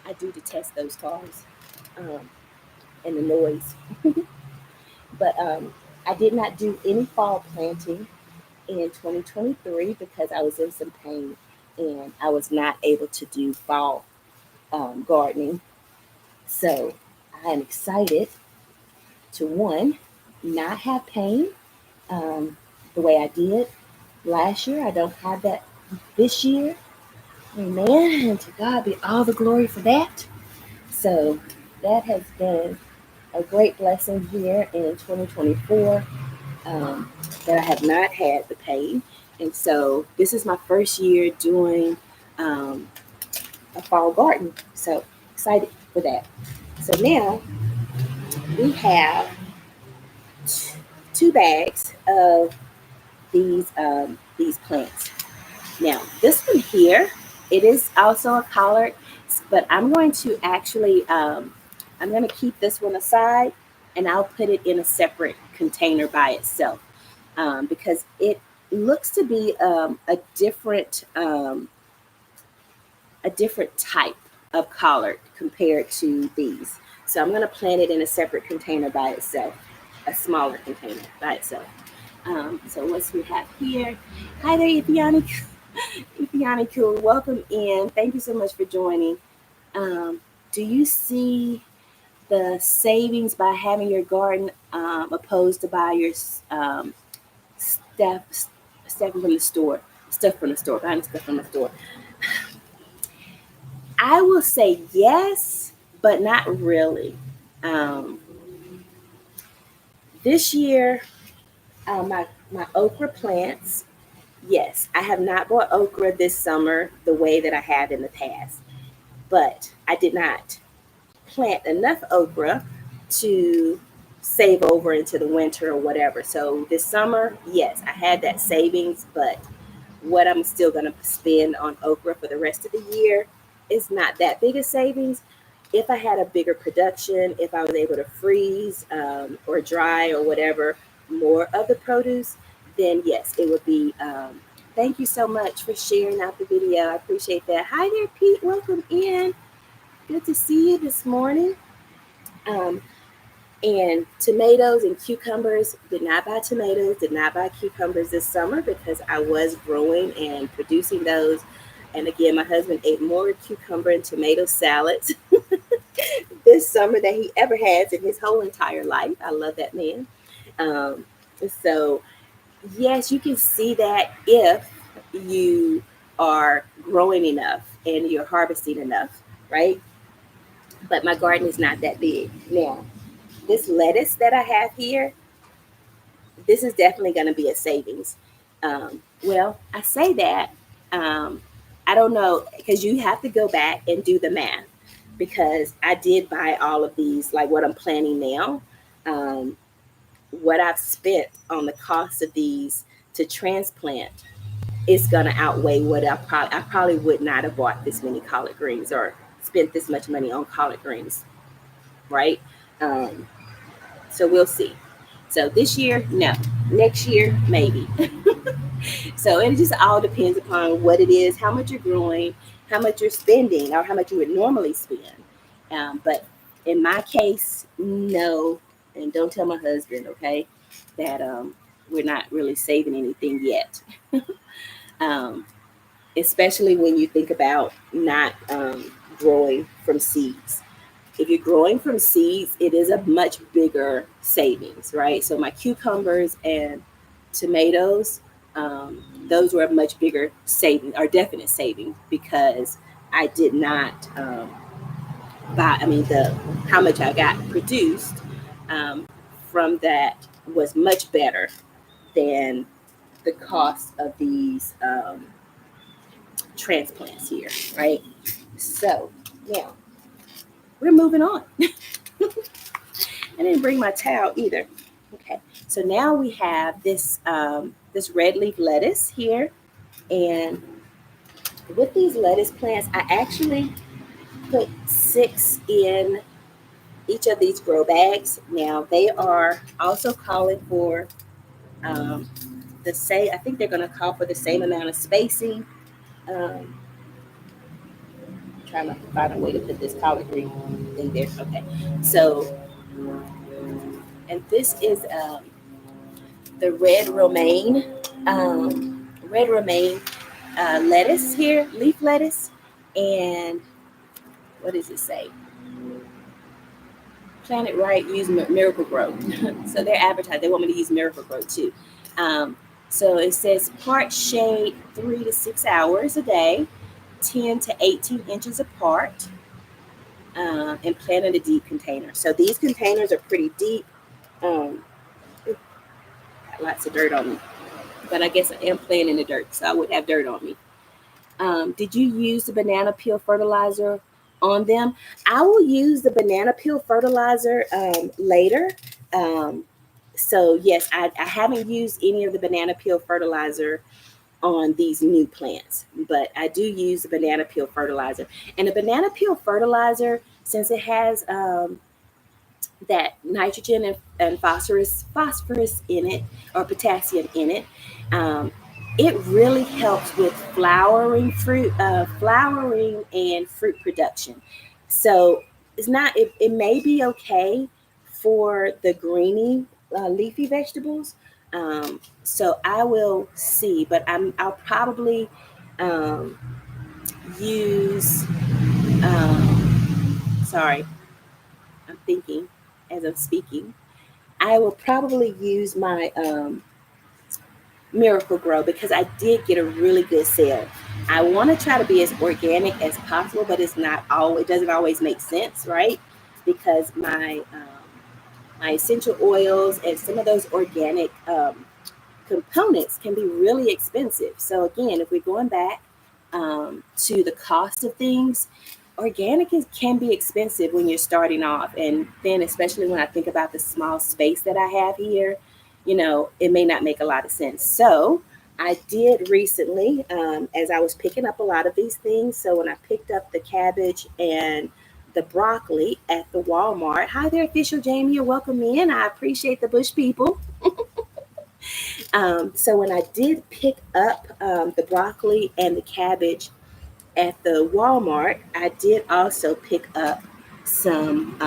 I do detest those cars um, and the noise. But I did not do any fall planting in 2023 because I was in some pain and I was not able to do fall gardening. So I am excited to one, not have pain the way I did last year. I don't have that this year. Amen. And to God be all the glory for that. So that has been a great blessing here in 2024, that I have not had the pain. And so this is my first year doing um, a fall garden. So excited for that. So now we have two bags of these plants. Now this one here, it is also a collard, but I'm going to actually I'm going to keep this one aside, and I'll put it in a separate container by itself, because it looks to be a different type of collard compared to these. So I'm going to plant it in a separate container by itself, a smaller container by itself. So what we have here? Hi there, Ipiani. Ipiani, cool. Welcome in. Thank you so much for joining. Do you see the savings by having your garden, opposed to buy your stuff from the store, buying stuff from the store? I will say yes, but not really. Um, this year, my okra plants. Yes, I have not bought okra this summer the way that I have in the past, but I did not plant enough okra to save over into the winter or whatever. So this summer, yes, I had that savings, but what I'm still going to spend on okra for the rest of the year is not that big a savings. If I had a bigger production, if I was able to freeze or dry or whatever more of the produce, then yes, it would be. Thank you so much for sharing out the video. I appreciate that. Hi there, Pete. Welcome in. Good to see you this morning. Um, and tomatoes and cucumbers, did not buy tomatoes, did not buy cucumbers this summer because I was growing and producing those. And again, my husband ate more cucumber and tomato salads this summer than he ever has in his whole entire life. I love that man. Um, so, yes, you can see that if you are growing enough and you're harvesting enough, right? But my garden is not that big. Now, this lettuce that I have here, this is definitely going to be a savings. Well, I say that, I don't know, because you have to go back and do the math. because I did buy all of these, like what I'm planning now. Um, what I've spent on the cost of these to transplant is going to outweigh what I probably would not have bought this many collard greens or spent this much money on collard greens, right? Um, so we'll see. So this year, no. Next year, maybe. So it just all depends upon what it is, how much you're growing, how much you're spending, or how much you would normally spend. But in my case, no. And don't tell my husband, okay, that we're not really saving anything yet. um, Especially when you think about not growing from seeds. If you're growing from seeds, it is a much bigger savings, right? So my cucumbers and tomatoes, those were a much bigger saving or definite saving because I did not buy. I mean, the how much I got produced um, from that was much better than the cost of these transplants here, right? So now we're moving on. I didn't bring my towel either. Okay, so now we have this red leaf lettuce here, and with these lettuce plants, I actually put 6 in each of these grow bags. Now they are also calling for um, the same. I think they're going to call for the same amount of spacing. Um, Trying to find a way to put this collard green in there. Okay, so and this is the red romaine lettuce here, leaf lettuce, and what does it say? Planet Right, use Miracle Grow. So they're advertising. They want me to use Miracle Grow too. Um, so it says part shade 3 to 6 hours a day, 10 to 18 inches apart, and plant in a deep container. So these containers are pretty deep. Got lots of dirt on me, but I guess I am playing in the dirt, so I would have dirt on me. Did you use the banana peel fertilizer on them? I will use the banana peel fertilizer later. Um, so yes, I haven't used any of the banana peel fertilizer on these new plants, but I do use the banana peel fertilizer. And the banana peel fertilizer, since it has that nitrogen and phosphorus in it, or potassium in it, um, it really helps with flowering and fruit production. So it's not, it may be okay for the greeny leafy vegetables. So I will see, but I'll probably um, use sorry, I'm thinking as I'm speaking. I will probably use my Miracle Grow because I did get a really good sale. I want to try to be as organic as possible, but it's not always, it doesn't always make sense, right? Because my essential oils and some of those organic components can be really expensive. So again, if we're going back to the cost of things, can be expensive when you're starting off. And then especially when I think about the small space that I have here, it may not make a lot of sense. So I did recently, as I was picking up a lot of these things. So when I picked up the cabbage and the broccoli at the Walmart. Hi there, official Jamie. You're welcome in. I appreciate the bush people. So when I did pick up the broccoli and the cabbage at the Walmart, I did also pick up some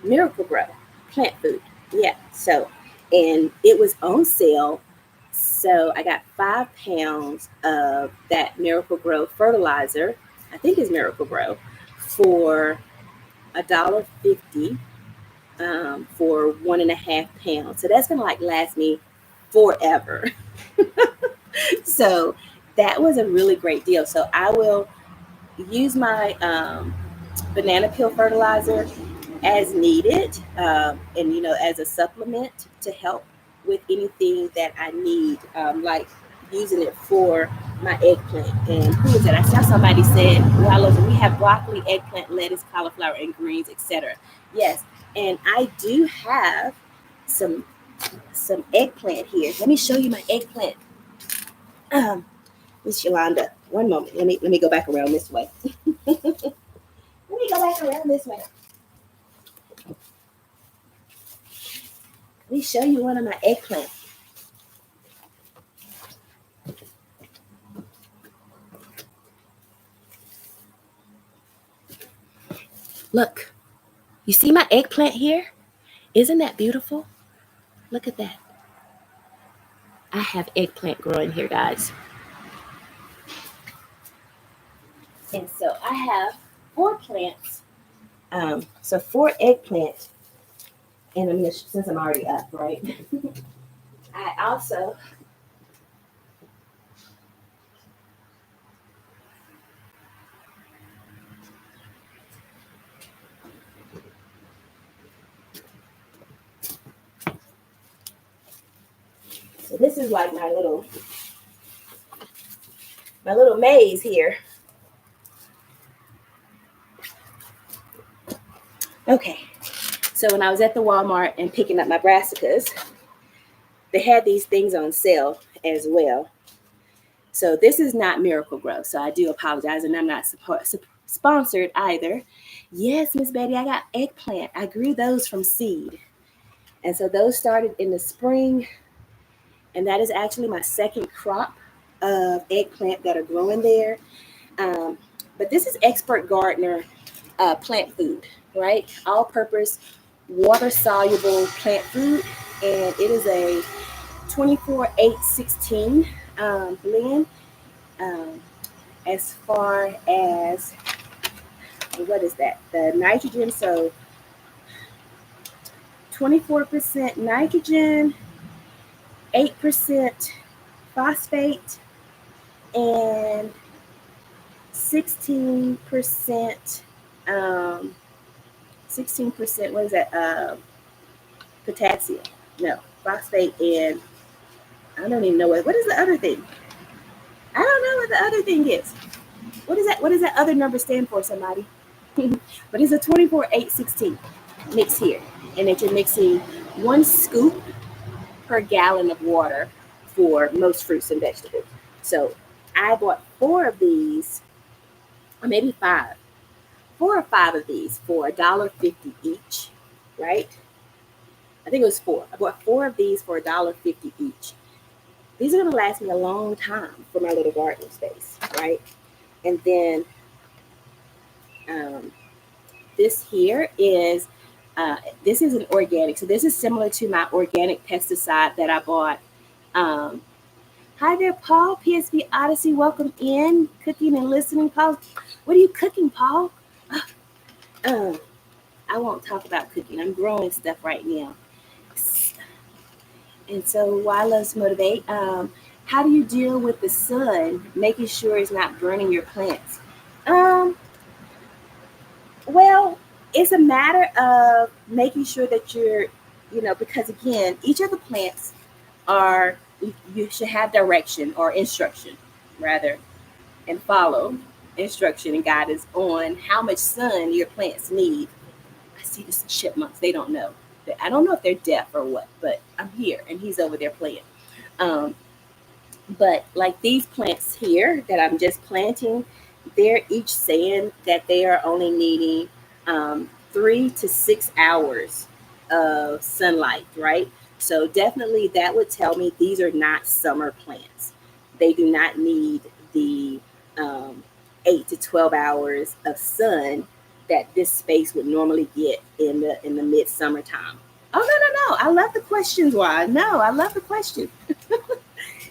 Miracle Grow plant food. Yeah. So, and it was on sale. So I got 5 pounds of that Miracle Grow fertilizer. I think it's Miracle Grow for $1.50 for 1.5 pounds. So that's gonna like last me forever. So that was a really great deal. So I will use my banana peel fertilizer as needed, and as a supplement to help with anything that I need, like using it for my eggplant. And who is it? I saw somebody said, well, we have broccoli, eggplant, lettuce, cauliflower, and greens, etc. Yes, and I do have some eggplant here. Let me show you my eggplant. Miss Yolanda, one moment. Let me go back around this way. Let me go back around this way. Let me show you one of my eggplants. Look, you see my eggplant here? Isn't that beautiful? Look at that. I have eggplant growing here, guys. And so I have 4 plants. So 4 eggplant. And I'm gonna, since I'm already up, right? I also so this is like my little maze here. Okay, so when I was at the Walmart and picking up my brassicas, they had these things on sale as well. So this is not Miracle Grow, so I do apologize, and I'm not sponsored either. Yes, Miss Betty, I got eggplant. I grew those from seed. And so those started in the spring, and that is actually my second crop of eggplant that are growing there. But this is Expert Gardener plant food, right? All-purpose, water-soluble plant food, and it is a 24-8-16 blend. As far as what is that? The nitrogen, so 24% nitrogen, 8% phosphate, and 16%. 16%. What is that? Potassium. No, phosphate, and I don't even know what is the other thing. I don't know what the other thing is. What is that? What does that other number stand for, somebody? But it's a 24-8-16 mix here. And that you're mixing 1 scoop per gallon of water for most fruits and vegetables. So I bought 4 of these, or maybe 5. 4 or 5 of these for $1.50 each, right? I think it was 4. I bought 4 of these for $1.50 each. These are going to last me a long time for my little garden space, right? And then this here is, this is an organic. So this is similar to my organic pesticide that I bought. Hi there, Paul, PSB Odyssey. Welcome in. Cooking and listening. Paul, what are you cooking, Paul? I won't talk about cooking. I'm growing stuff right now. And so why Loves Motivate, how do you deal with the sun, making sure it's not burning your plants? Well, it's a matter of making sure that you're, because again, each of the plants are, you should have direction or instruction rather, and follow instruction and guidance on how much sun your plants need. I see this chipmunks, they don't know. I don't know if they're deaf or what, but I'm here and he's over there playing. But like these plants here that I'm just planting, they're each saying that they are only needing 3 to 6 hours of sunlight, right? So definitely that would tell me these are not summer plants. They do not need the 8 to 12 hours of sun that this space would normally get in the mid-summer time. Oh, no. I love the questions, why? No, I love the question.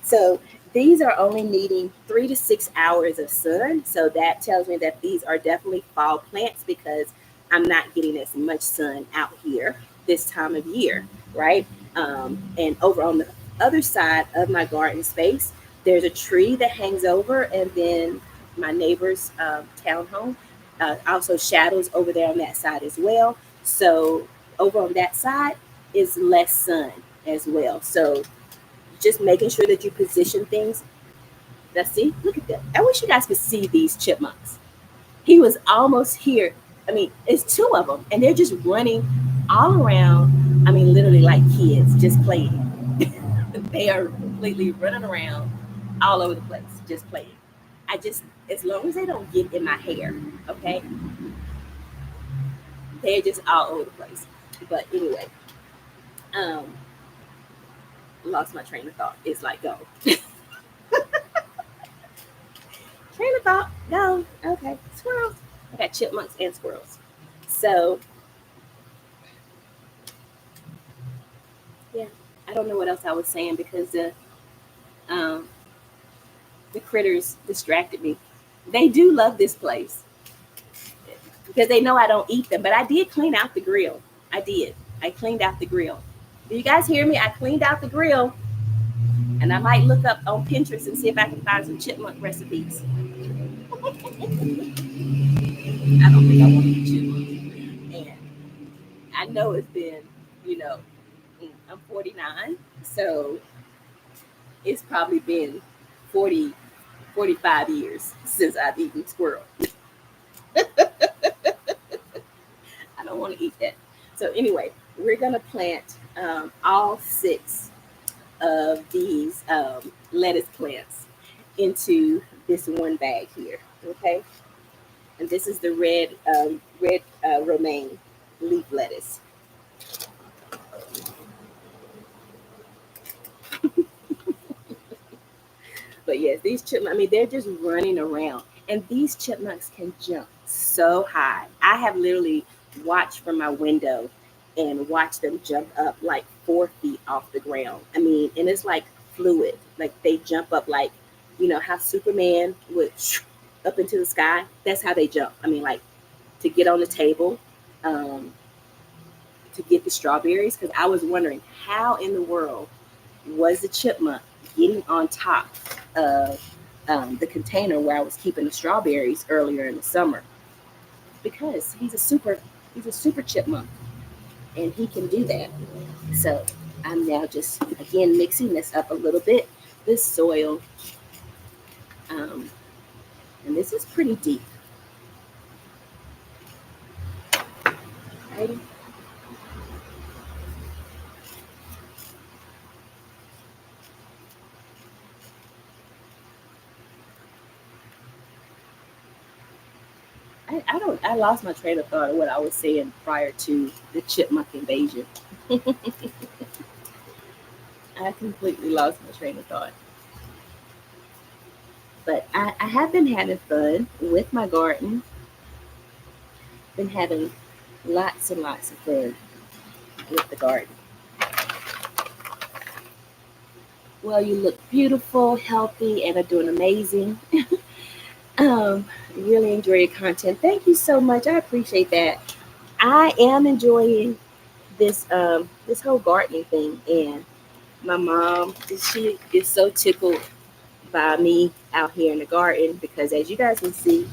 So these are only needing 3 to 6 hours of sun. So that tells me that these are definitely fall plants because I'm not getting as much sun out here this time of year, right? And over on the other side of my garden space, there's a tree that hangs over, and then my neighbor's townhome also shadows over there on that side as well. So over on that side is less sun as well. So just making sure that you position things. Now see, look at that. I wish you guys could see these chipmunks. He was almost here. I mean, it's two of them, and they're just running all around. I mean, literally like kids, just playing. They are completely running around all over the place, just playing. I just, as long as they don't get in my hair, okay? They're just all over the place. But anyway, um, lost my train of thought. It's like, go. Train of thought, go. Okay, squirrels. I got chipmunks and squirrels. So, yeah, I don't know what else I was saying because um, the critters distracted me. They do love this place because they know I don't eat them. But I did clean out the grill. I did. I cleaned out the grill. Do you guys hear me? I cleaned out the grill. And I might look up on Pinterest and see if I can find some chipmunk recipes. I don't think I want to eat chipmunks. And I know it's been, you know, I'm 49. So it's probably been 40, 45 years since I've eaten squirrel. I don't want to eat that. So anyway, we're going to plant all 6 of these lettuce plants into this one bag here. Okay. And this is the red romaine leaf lettuce. But yes, these chipmunks, I mean, they're just running around. And these chipmunks can jump so high. I have literally watched from my window and watched them jump up like 4 feet off the ground. I mean, and it's like fluid. Like they jump up like, you know, how Superman would up into the sky. That's how they jump. I mean, like to get on the table, to get the strawberries. Because I was wondering how in the world was the chipmunk getting on top of the container where I was keeping the strawberries earlier in the summer, because he's a super chipmunk and he can do that. So I'm now just again mixing this up a little bit, this soil, and this is pretty deep. Right? I lost my train of thought of what I was saying prior to the chipmunk invasion. I completely lost my train of thought. But I have been having fun with my garden. Been having lots and lots of fun with the garden. Well, you look beautiful, healthy, and are doing amazing. Really enjoy your content. Thank you so much. I appreciate that. I am enjoying this whole gardening thing, and my mom, she is so tickled by me out here in the garden because, as you guys can see,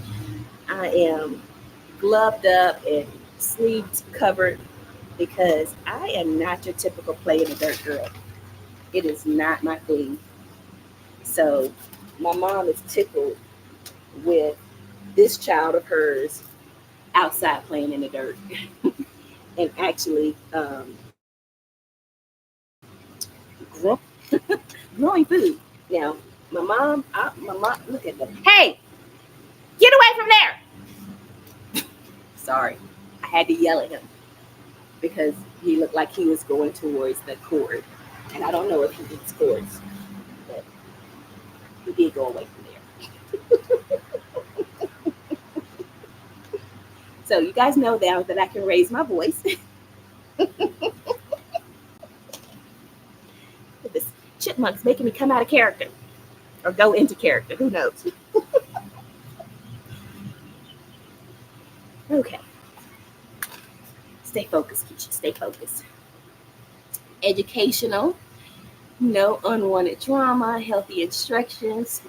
I am gloved up and sleeves covered because I am not your typical play in the dirt girl. It is not my thing. So my mom is tickled with this child of hers outside playing in the dirt and actually grow, growing food. Now, my mom, look at them. Hey, get away from there! Sorry, I had to yell at him because he looked like he was going towards the cord, and I don't know if he eats cords, but he did go away from there. So you guys know now that I can raise my voice. This chipmunk's making me come out of character or go into character. Who knows? Okay. Stay focused, Keshia. Stay focused. Educational. No unwanted drama. Healthy instructions.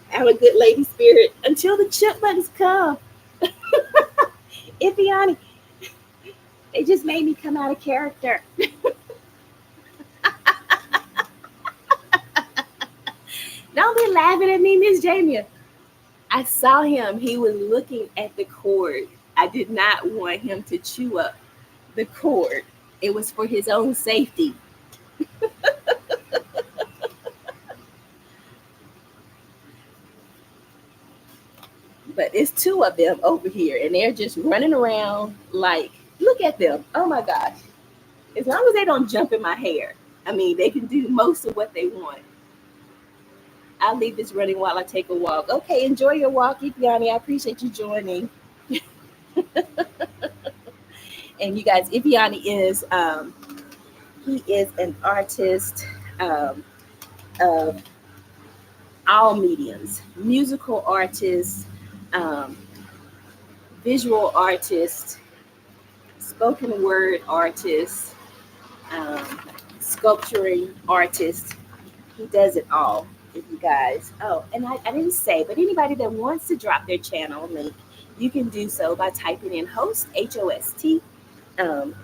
Have a good lady spirit until the chipmunks come. Ifiani, they just made me come out of character. Don't be laughing at me, Miss Jamie. I saw him. He was looking at the cord. I did not want him to chew up the cord. It was for his own safety. But it's two of them over here, and they're just running around like, look at them. Oh my gosh. As long as they don't jump in my hair, I mean, they can do most of what they want. I'll leave this running while I take a walk. Okay, enjoy your walk, Ipiani. I appreciate you joining. And you guys, Ipiani is he is an artist um, of all mediums, musical artist, um, visual artist, spoken word artist, um, sculpturing artist. He does it all. If you guys, oh, and I didn't say, but anybody that wants to drop their channel link, you can do so by typing in host, HOST.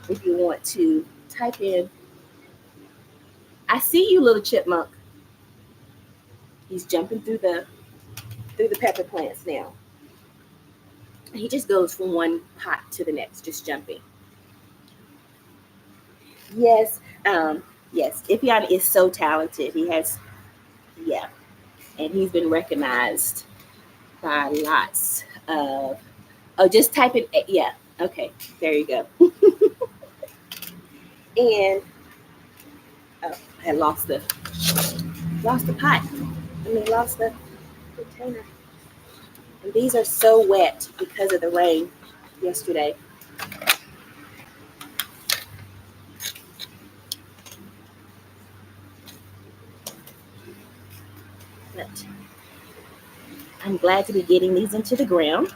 If you want to type in, I see you, little chipmunk. He's jumping through the pepper plants now. He just goes from one pot to the next, just jumping. Yes, yes. Ipian is so talented. He has, yeah, and he's been recognized by lots of. Oh, just type in, yeah. Okay, there you go. And oh, I lost the pot. I mean, lost the container. And these are so wet because of the rain yesterday. But I'm glad to be getting these into the ground.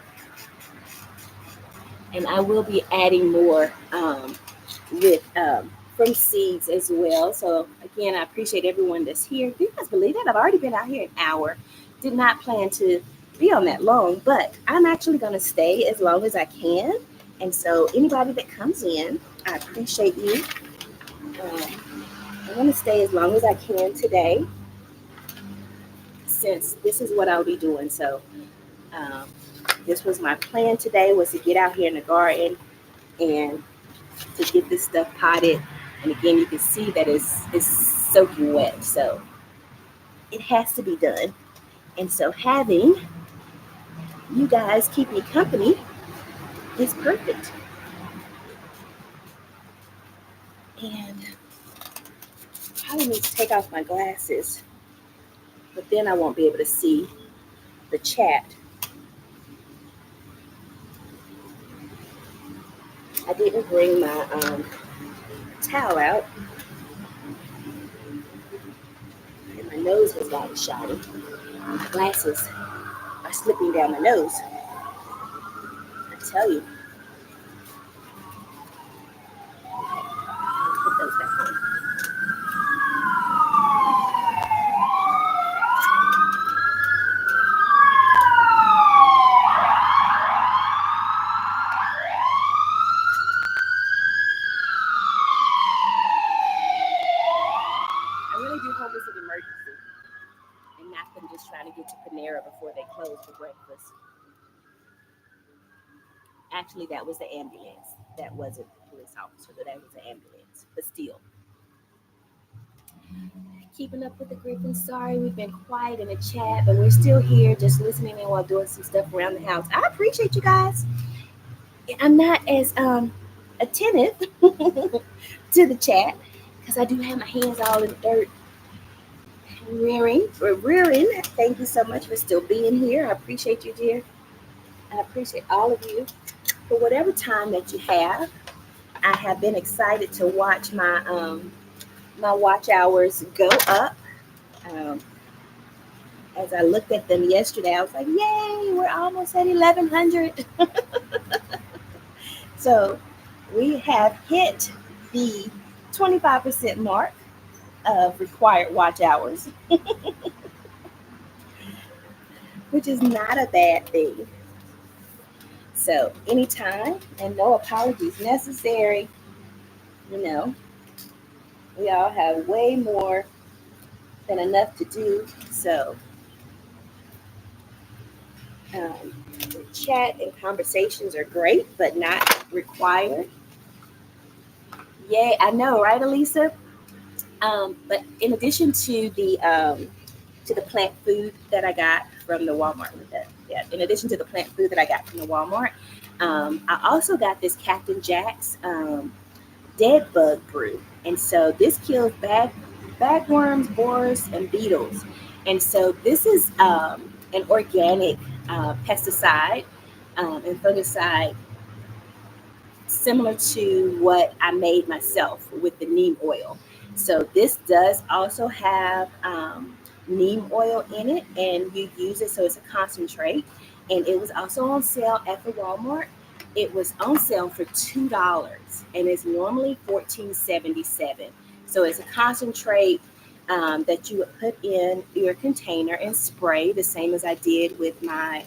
And I will be adding more with from seeds as well. So again, I appreciate everyone that's here. Do you guys believe that? I've already been out here an hour. Did not plan to be on that long, but I'm actually going to stay as long as I can. And so anybody that comes in, I appreciate you. I'm going to stay as long as I can today, since this is what I'll be doing. So um, this was my plan today, was to get out here in the garden and to get this stuff potted. And again, you can see that it's soaking wet, so it has to be done. And so having you guys keep me company is perfect. And I probably need to take off my glasses, but then I won't be able to see the chat. I didn't bring my towel out, and my nose has gotten shiny. My glasses are slipping down my nose. I tell you. Put those back on. I really do hope it's an emergency and not them just trying to get to Panera before they close for breakfast. Actually, that was the ambulance. That wasn't the police officer, but that was the ambulance. But still, keeping up with the Griffin. Sorry, we've been quiet in the chat, but we're still here just listening in while doing some stuff around the house. I appreciate you guys. I'm not as attentive to the chat because I do have my hands all in the dirt. Rearing. Thank you so much for still being here. I appreciate you, dear. I appreciate all of you. For whatever time that you have, I have been excited to watch my watch hours go up. Um, as I looked at them yesterday, I was like, yay, we're almost at 1,100. So we have hit the 25% mark of required watch hours, which is not a bad thing. So anytime, and no apologies necessary. You know, we all have way more than enough to do So the chat and conversations are great, but not required. Yay, I know, right, Elisa? But in addition to the plant food that I got from the Walmart, yeah, in addition to the plant food that I got from the Walmart, I also got this Captain Jack's dead bug brew, and so this kills bagworms, borers, and beetles. And so this is an organic pesticide and fungicide similar to what I made myself with the neem oil. So this does also have neem oil in it, and you use it so it's a concentrate. And it was also on sale at the Walmart. It was on sale for $2, and it's normally $14.77. So it's a concentrate that you would put in your container and spray, the same as I did with my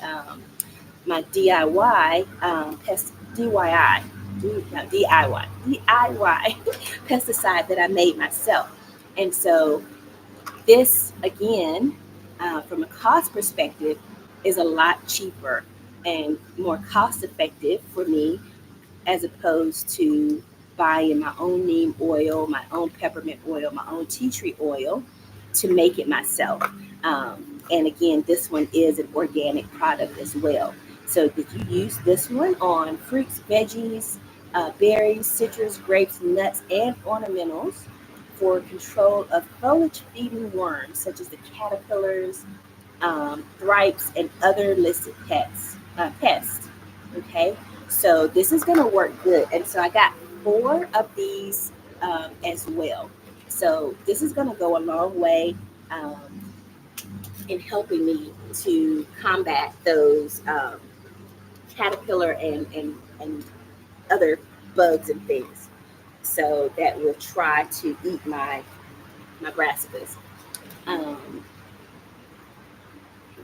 DIY DIY DIY pesticide that I made myself. And so this again, from a cost perspective, is a lot cheaper and more cost effective for me as opposed to buying my own neem oil, my own peppermint oil, my own tea tree oil to make it myself. And again, this one is an organic product as well. So did you use this one on fruits, veggies, berries, citrus, grapes, nuts, and ornamentals for control of foliage-feeding worms such as the caterpillars, thripes, and other listed pests. Okay, so this is going to work good. And so I got 4 of these as well. So this is going to go a long way in helping me to combat those caterpillar and other bugs and things. So that will try to eat my brassicas. Um,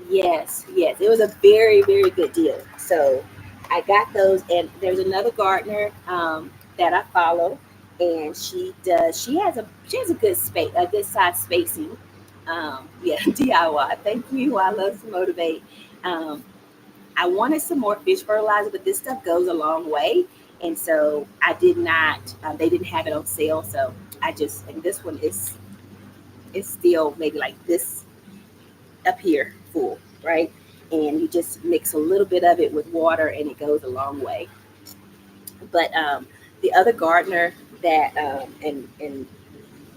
yes, it was a very, very good deal. So I got those, and there's another gardener that I follow, and she has a good space, a good size spacing. Yeah, DIY. Thank you. I love to motivate. Um, I wanted some more fish fertilizer, but this stuff goes a long way, and so I did not. They didn't have it on sale, so and this one is still maybe like this up here full, right? And you just mix a little bit of it with water, and it goes a long way. But the other gardener that and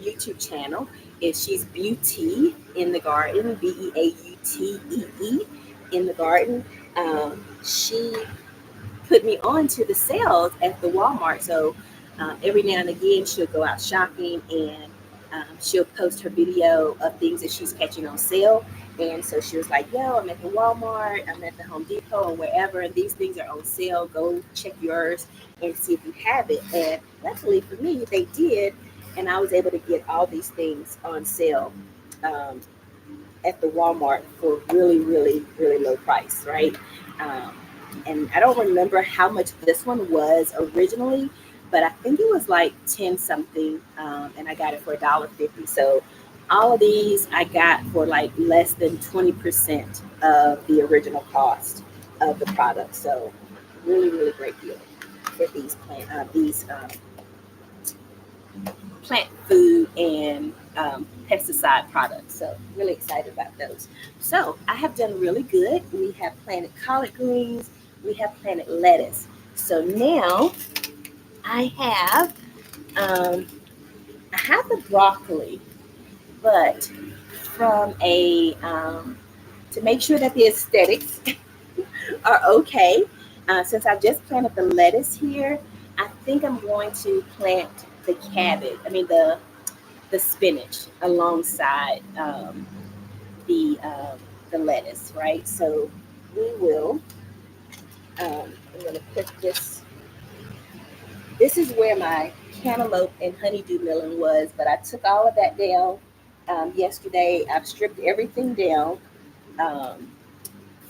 YouTube channel is she's Beauty in the Garden, Beautee in the garden. She put me on to the sales at the Walmart. So every now and again, she'll go out shopping and she'll post her video of things that she's catching on sale. And so she was like, yo, I'm at the Walmart, I'm at the Home Depot, or wherever, and these things are on sale. Go check yours and see if you have it. And luckily for me, they did. And I was able to get all these things on sale um, at the Walmart for really, really, really low price, right? Um, and I don't remember how much this one was originally, but I think it was like 10 something, and I got it for $1.50. So all of these I got for like less than 20% of the original cost of the product. So really, really great deal for these plant food and pesticide products. So really excited about those. So I have done really good. We have planted collard greens. We have planted lettuce. So now I have um, I have the broccoli, but from a to make sure that the aesthetics are okay. Since I've just planted the lettuce here, I think I'm going to plant the cabbage. I mean the spinach alongside the lettuce, right? So we will. I'm going to put this. This is where my cantaloupe and honeydew melon was, but I took all of that down yesterday. I've stripped everything down um,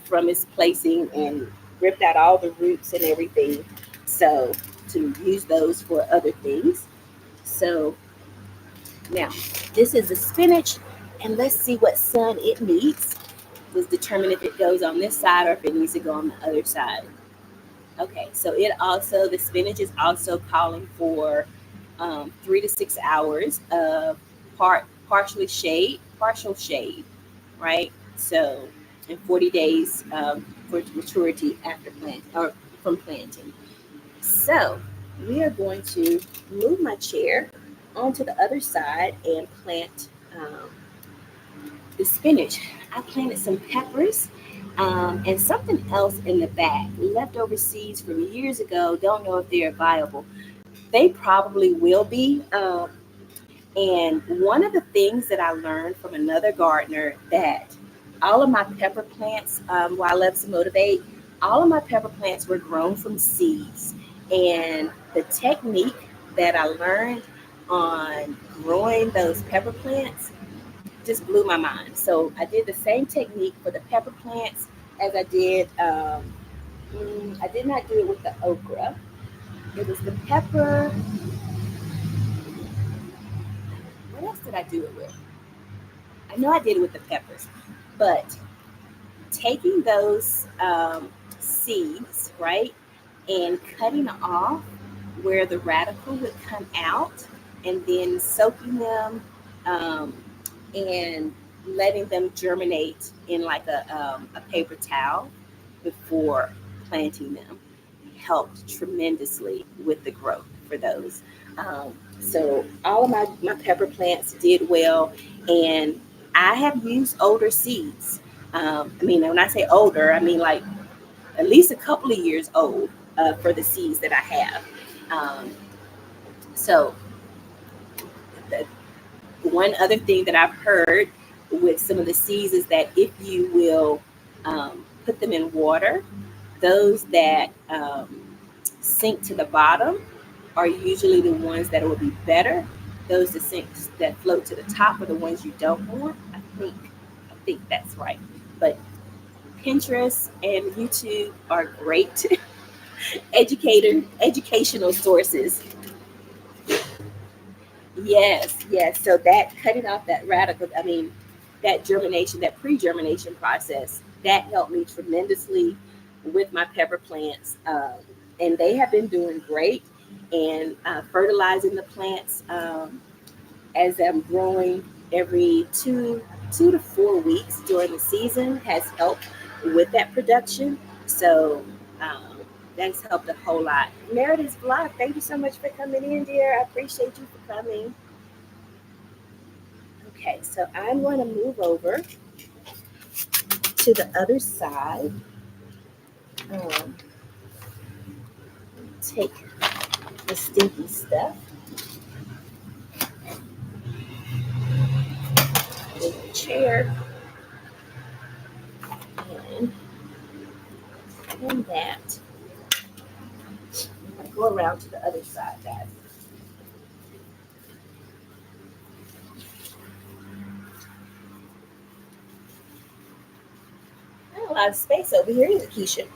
from its placing and ripped out all the roots and everything. So to use those for other things. So now this is the spinach And let's see what sun it needs. Let's determine if it goes on this side or if it needs to go on the other side. Okay, so the spinach is also calling for 3 to 6 hours of partial shade, right? So, in 40 days for maturity after plant or from planting. So, we are going to move my chair onto the other side and plant the spinach. I planted some peppers and something else in the back. Leftover seeds from years ago. Don't know if they're viable. They probably will be. And one of the things that I learned from another gardener that all of my pepper plants, while I love to motivate, all of my pepper plants were grown from seeds. And the technique that I learned on growing those pepper plants just blew my mind. So I did the same technique for the pepper plants as I did. I did not do it with the okra. It was the pepper. What else did I do it with? I know I did it with the peppers, but taking those seeds, right, and cutting off where the radicle would come out, and then soaking them um, and letting them germinate in like a paper towel before planting them helped tremendously with the growth for those. So all of my pepper plants did well, and I have used older seeds. I mean, when I say older, I mean like at least a couple of years old for the seeds that I have. Um, so the one other thing that I've heard with some of the seeds is that if you will put them in water, those that sink to the bottom are usually the ones that will be better. Those that float to the top are the ones you don't want. I think that's right. But Pinterest and YouTube are great educational sources. Yes, yes. So that cutting off that radical, I mean, that germination, that pre-germination process, that helped me tremendously with my pepper plants, and they have been doing great. And fertilizing the plants as I'm growing every two to 4 weeks during the season has helped with that production. So that's helped a whole lot. Meredith's vlog, thank you so much for coming in, dear. I appreciate you for coming. Okay, so I'm going to move over to the other side. Take the stinky stuff. Move the chair. And that. I'm going to go around to the other side, guys. Not a lot of space over here, is it, Keshia?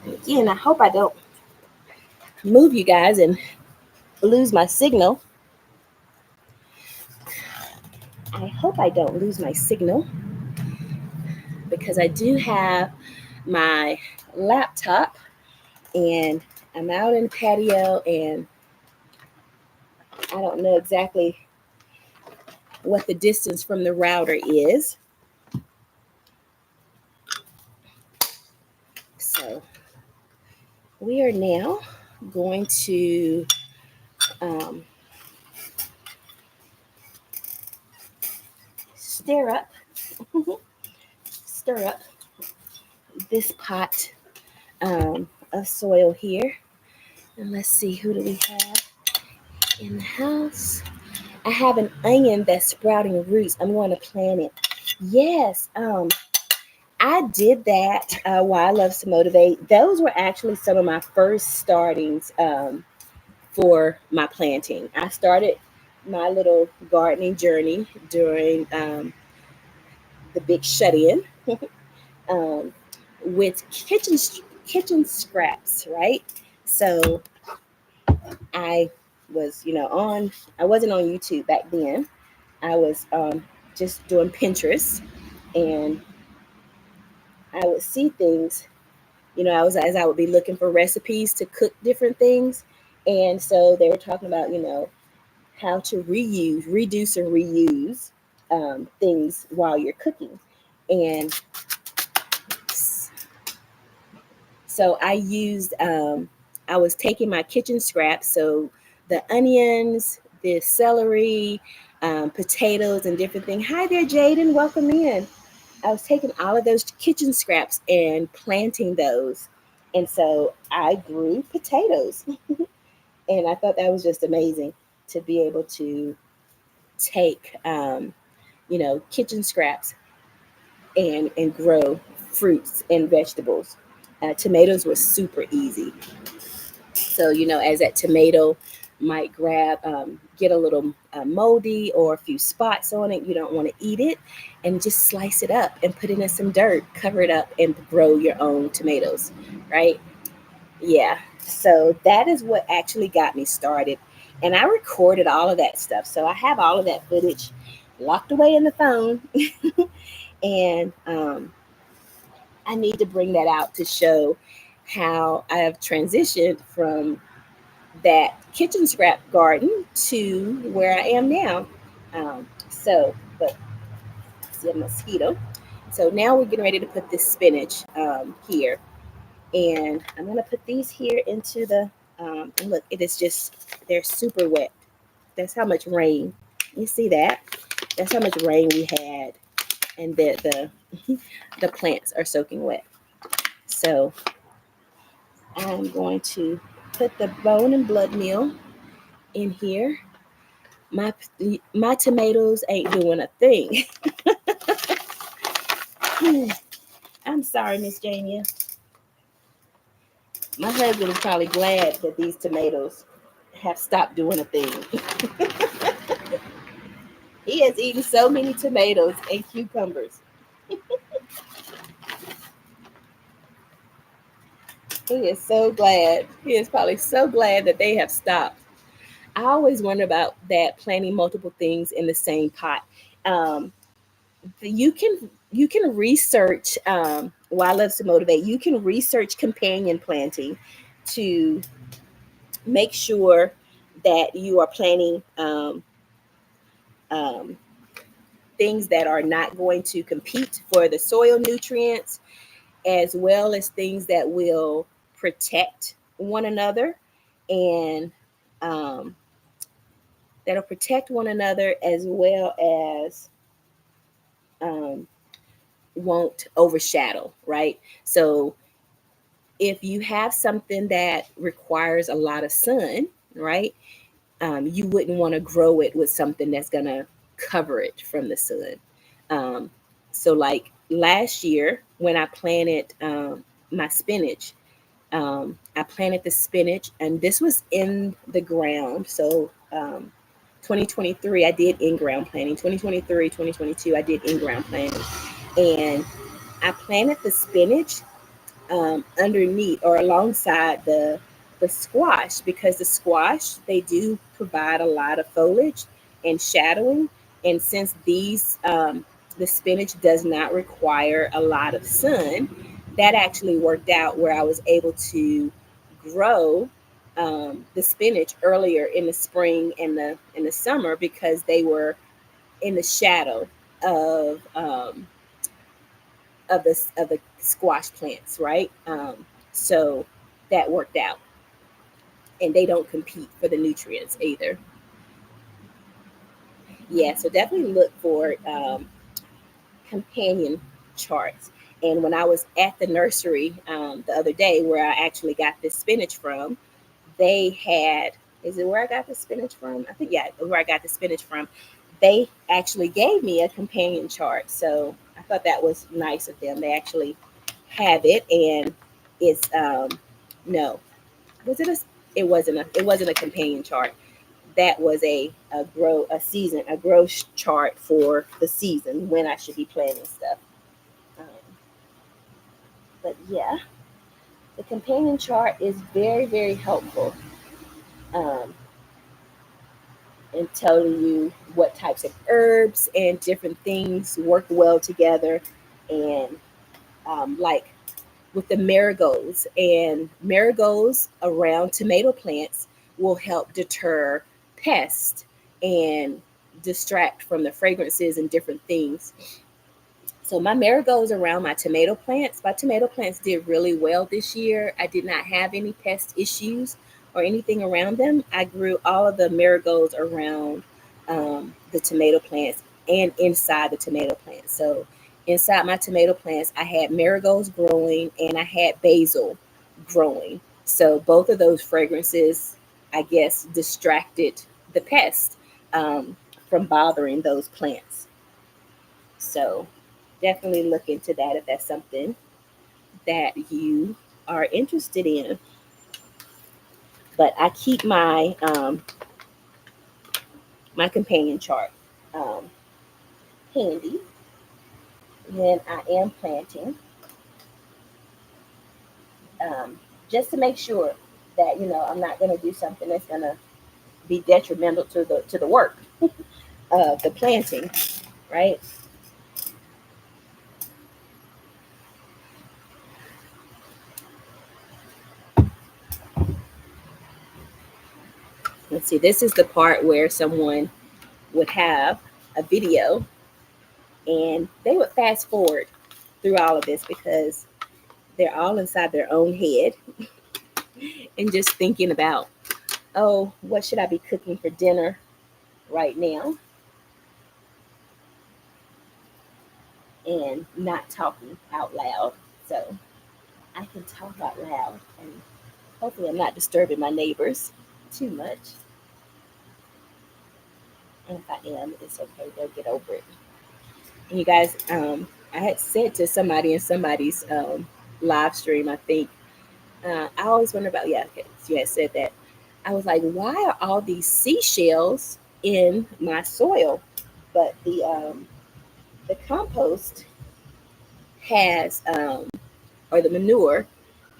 Again, I hope I don't move you guys and lose my signal. I hope I don't lose my signal because I do have my laptop and I'm out in the patio and I don't know exactly what the distance from the router is. So we are now going to stir up this pot of soil here. And let's see, who do we have in the house? I have an onion that's sprouting roots. I'm going to plant it. Yes, I did that while I love to motivate. Those were actually some of my first startings for my planting. I started my little gardening journey during the big shut-in with kitchen scraps, right? So I was, I wasn't on YouTube back then. I was just doing Pinterest, and I would see things. As I would be looking for recipes to cook different things, and so they were talking about, how to reduce, and reuse things while you're cooking, and so I was taking my kitchen scraps, so the onions, the celery, potatoes, and different things. Hi there, Jaden. Welcome in. I was taking all of those kitchen scraps and planting those. And so I grew potatoes. And I thought that was just amazing to be able to take, kitchen scraps and grow fruits and vegetables. Tomatoes were super easy. So, as that tomato might get a little moldy or a few spots on it, you don't want to eat it, and just slice it up and put it in some dirt, cover it up, and grow your own tomatoes, right? Yeah. So that is what actually got me started. And I recorded all of that stuff. So I have all of that footage locked away in the phone. And I need to bring that out to show how I have transitioned from that kitchen scrap garden to where I am now. But see a mosquito. So now we're getting ready to put this spinach here. And I'm going to put these here into the, and look, it is just, they're super wet. That's how much rain. You see that? That's how much rain we had. And the plants are soaking wet. So I'm going to put the bone and blood meal in here. My tomatoes ain't doing a thing. I'm sorry, Miss Jamia. My husband is probably glad that these tomatoes have stopped doing a thing. He has eaten so many tomatoes and cucumbers. He is so glad. He is probably so glad that they have stopped. I always wonder about that, planting multiple things in the same pot. Um, you can research. Why I love to motivate. You can research companion planting to make sure that you are planting um, things that are not going to compete for the soil nutrients, as well as things that will protect one another, and um, that'll protect one another, as well as um, won't overshadow, right? So if you have something that requires a lot of sun, right, you wouldn't want to grow it with something that's going to cover it from the sun. Um, so, like last year, when I planted my spinach, I planted the spinach, and this was in the ground. So, 2023, I did in ground planting. 2023, 2022, I did in ground planting. And I planted the spinach underneath or alongside the squash, because the squash, they do provide a lot of foliage and shadowing, and since the spinach does not require a lot of sun, that actually worked out where I was able to grow the spinach earlier in the spring and the summer, because they were in the shadow of of the squash plants, right? So that worked out, and they don't compete for the nutrients either. Yeah, so definitely look for companion charts. And when I was at the nursery the other day, where I actually got this spinach from, they had, is it where I got the spinach from? I think, yeah, where I got the spinach from. They actually gave me a companion chart. So I thought that was nice of them. They actually have it, and it's no, was it it wasn't a companion chart. That was a growth chart for the season when I should be planting stuff. Um, but yeah, The companion chart is very, very helpful in telling you what types of herbs and different things work well together. And like with the marigolds around tomato plants will help deter pests and distract from the fragrances and different things. So my marigolds around my tomato plants did really well this year. I did not have any pest issues or anything around them. I grew all of the marigolds around the tomato plants and inside the tomato plants. So inside my tomato plants, I had marigolds growing and I had basil growing. So both of those fragrances, I guess, distracted the pest from bothering those plants. So definitely look into that if that's something that you are interested in. But I keep my companion chart handy when I am planting, just to make sure that I'm not going to do something that's going to be detrimental to the work of the planting, right? Let's see. This is the part where someone would have a video and they would fast forward through all of this because they're all inside their own head and just thinking about, oh, what should I be cooking for dinner right now? And not talking out loud. So I can talk out loud and hopefully I'm not disturbing my neighbors too much. And if I am, it's okay. They'll get over it. And you guys, I had said to somebody in somebody's live stream, I think, I always wonder about, yeah, okay, so you had said that. I was like, why are all these seashells in my soil? But the compost has, or the manure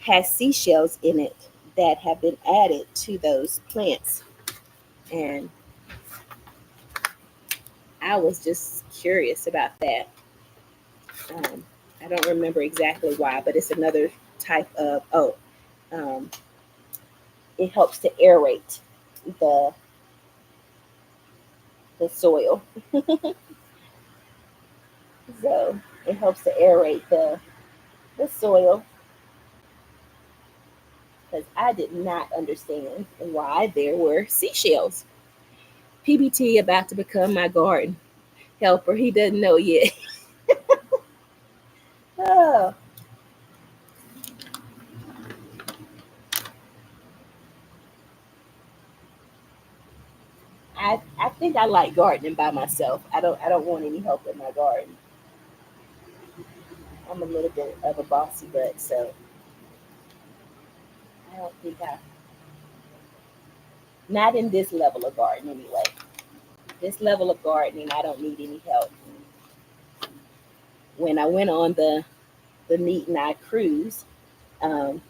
has seashells in it that have been added to those plants. And I was just curious about that. I don't remember exactly why, but it's another type of, um, it helps to aerate the the soil. So it helps to aerate the soil because I did not understand why there were seashells. PBT about to become my garden helper. He doesn't know yet. Oh, I think I like gardening by myself. I don't want any help in my garden. I'm a little bit of a bossy butt, so I don't think I not in this level of garden anyway. This level of gardening, I don't need any help. When I went on the Neat and I cruise, um,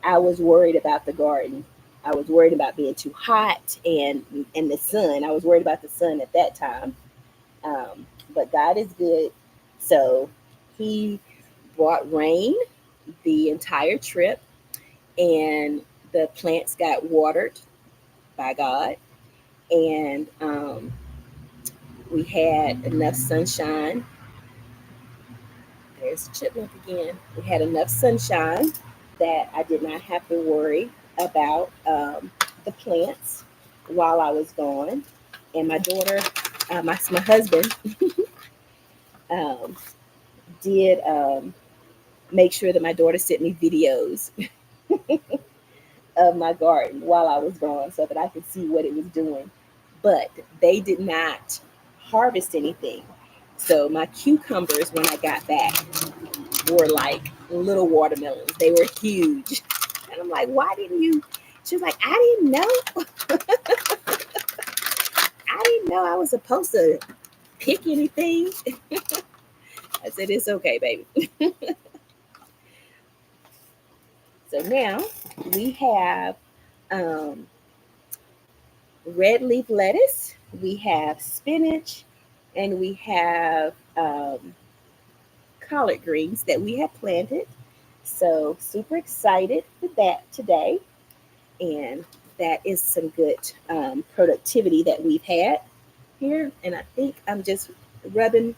I was worried about the garden. I was worried about being too hot and the sun. I was worried about the sun at that time. But God is good. So He brought rain the entire trip, and the plants got watered by God, and we had enough sunshine. There's the chipmunk again. We had enough sunshine that I did not have to worry about the plants while I was gone. And my daughter, my husband, um, did make sure that my daughter sent me videos of my garden while I was gone so that I could see what it was doing. But they did not harvest anything. So my cucumbers, when I got back, were like little watermelons. They were huge. And I'm like, why didn't you? She was like, I didn't know. I didn't know I was supposed to pick anything. I said, it's okay, baby. So now we have red leaf lettuce, we have spinach, and we have collard greens that we have planted. So super excited for that today. And that is some good productivity that we've had here. And I think I'm just rubbing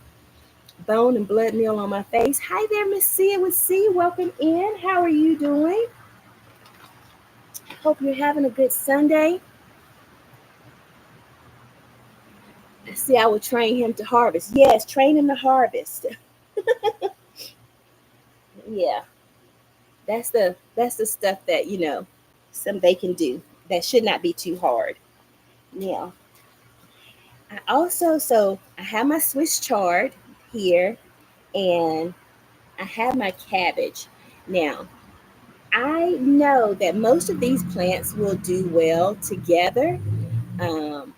bone and blood meal on my face. Hi there, Miss Sia with C. Welcome in. How are you doing? Hope you're having a good Sunday. See, I would train him to harvest. Yes, train him to harvest. Yeah, that's the stuff that some they can do. That should not be too hard. Yeah. I have my Swiss chard here, and I have my cabbage. Now, I know that most of these plants will do well together. Um,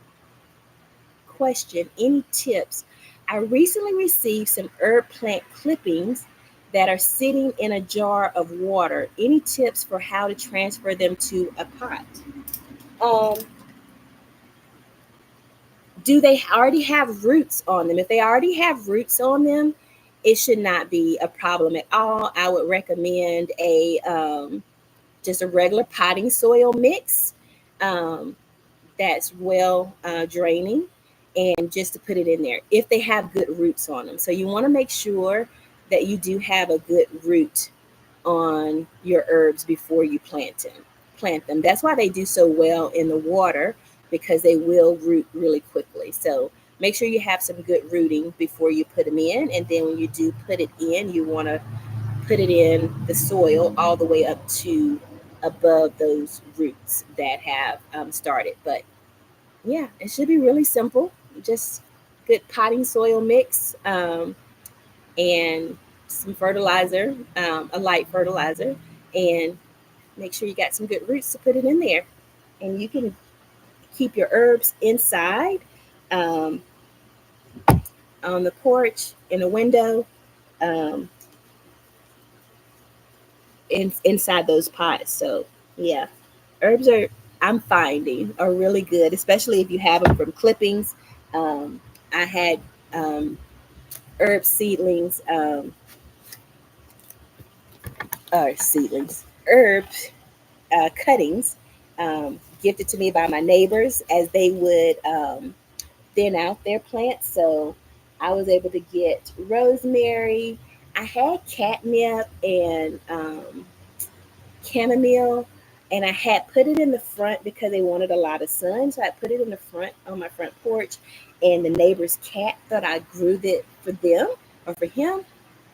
Question: any tips? I recently received some herb plant clippings that are sitting in a jar of water. Any tips for how to transfer them to a pot? Um, do they already have roots on them? If they already have roots on them, it should not be a problem at all. I would recommend a just a regular potting soil mix um, that's well draining, and just to put it in there if they have good roots on them. So you want to make sure that you do have a good root on your herbs before you plant them. That's why they do so well in the water, because they will root really quickly. So make sure you have some good rooting before you put them in, and then when you do put it in, you want to put it in the soil all the way up to above those roots that have started. But yeah, it should be really simple. Just good potting soil mix, and some fertilizer, a light fertilizer, and make sure you got some good roots to put it in there. And you can keep your herbs inside, um, on the porch, in a window, um, inside those pots. So yeah, herbs I'm finding are really good, especially if you have them from clippings. I had herb seedlings, herb cuttings, gifted to me by my neighbors as they would thin out their plants. So I was able to get rosemary. I had catnip and chamomile, and I had put it in the front because they wanted a lot of sun. So I put it in the front on my front porch, and the neighbor's cat thought I grew it for them or for him,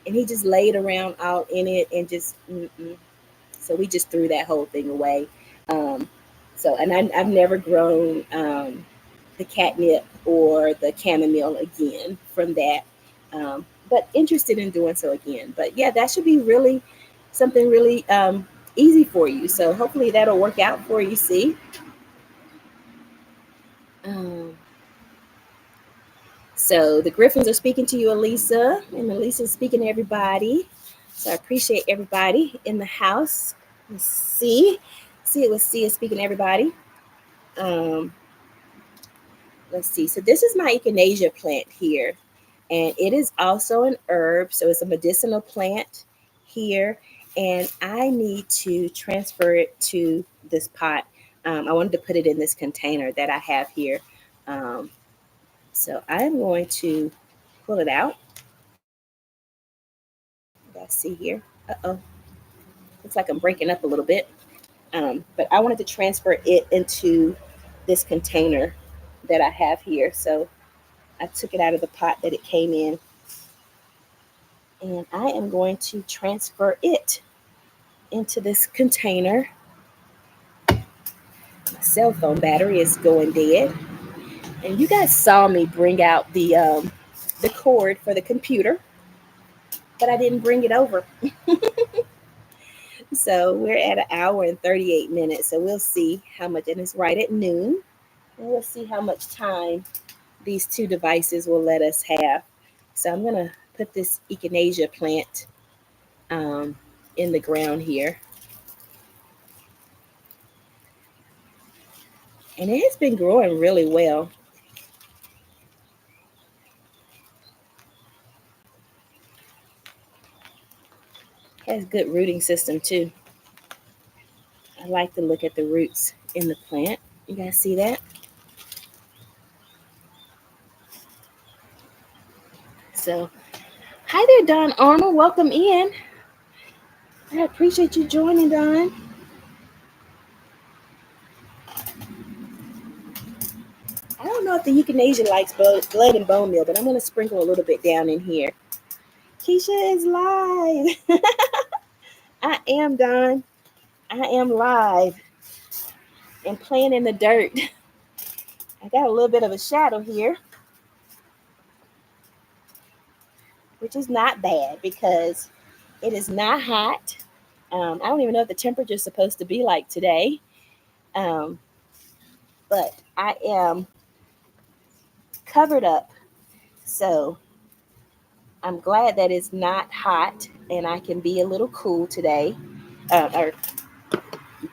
and he just laid around all in it and just so we just threw that whole thing away. Um, I've never grown the catnip or the chamomile again from that. But interested in doing so again. But yeah, that should be really something really easy for you. So hopefully that'll work out for you. See. Um, so the Griffins are speaking to you, Elisa, and Elisa's speaking to everybody. So I appreciate everybody in the house. Let's see it was Sia speaking to everybody. Um, let's see. So this is my echinacea plant here, and it is also an herb. So it's a medicinal plant here, and I need to transfer it to this pot. I wanted to put it in this container that I have here. Um, so I'm going to pull it out. Let's see here. Uh-oh. Looks like I'm breaking up a little bit. But I wanted to transfer it into this container that I have here. So I took it out of the pot that it came in, and I am going to transfer it into this container. My cell phone battery is going dead, and you guys saw me bring out the cord for the computer, but I didn't bring it over. So we're at an hour and 38 minutes. So we'll see how much, and it's right at noon, and we'll see how much time these two devices will let us have. So I'm gonna put this echinacea plant in the ground here. And it has been growing really well. Has good rooting system too. I like to look at the roots in the plant. You guys see that? So, hi there, Don Armour. Welcome in. I appreciate you joining, Don. I don't know if the euthanasia likes blood and bone meal, but I'm going to sprinkle a little bit down in here. Keshia is live. I am, Don. I am live and playing in the dirt. I got a little bit of a shadow here, which is not bad because it is not hot. I don't even know what the temperature is supposed to be like today. But I am covered up. So I'm glad that it's not hot and I can be a little cool today. Or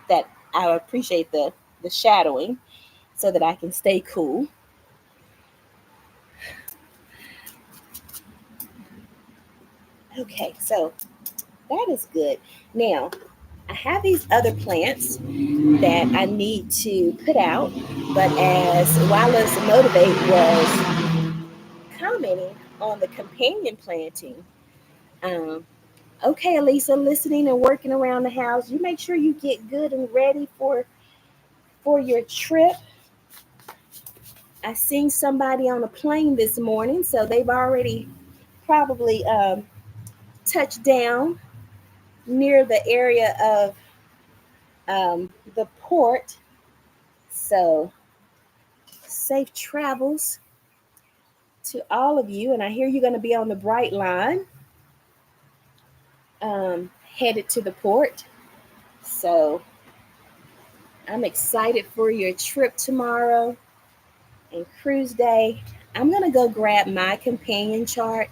that I appreciate the shadowing so that I can stay cool. Okay, so that is good. Now, I have these other plants that I need to put out, but as Wallace Motivate was commenting on the companion planting, okay, Elisa, listening and working around the house, you make sure you get good and ready for your trip. I seen somebody on a plane this morning, so they've already probably touched down near the area of the port. So safe travels to all of you. And I hear you're going to be on the Bright Line headed to the port. So I'm excited for your trip tomorrow and cruise day. I'm going to go grab my companion chart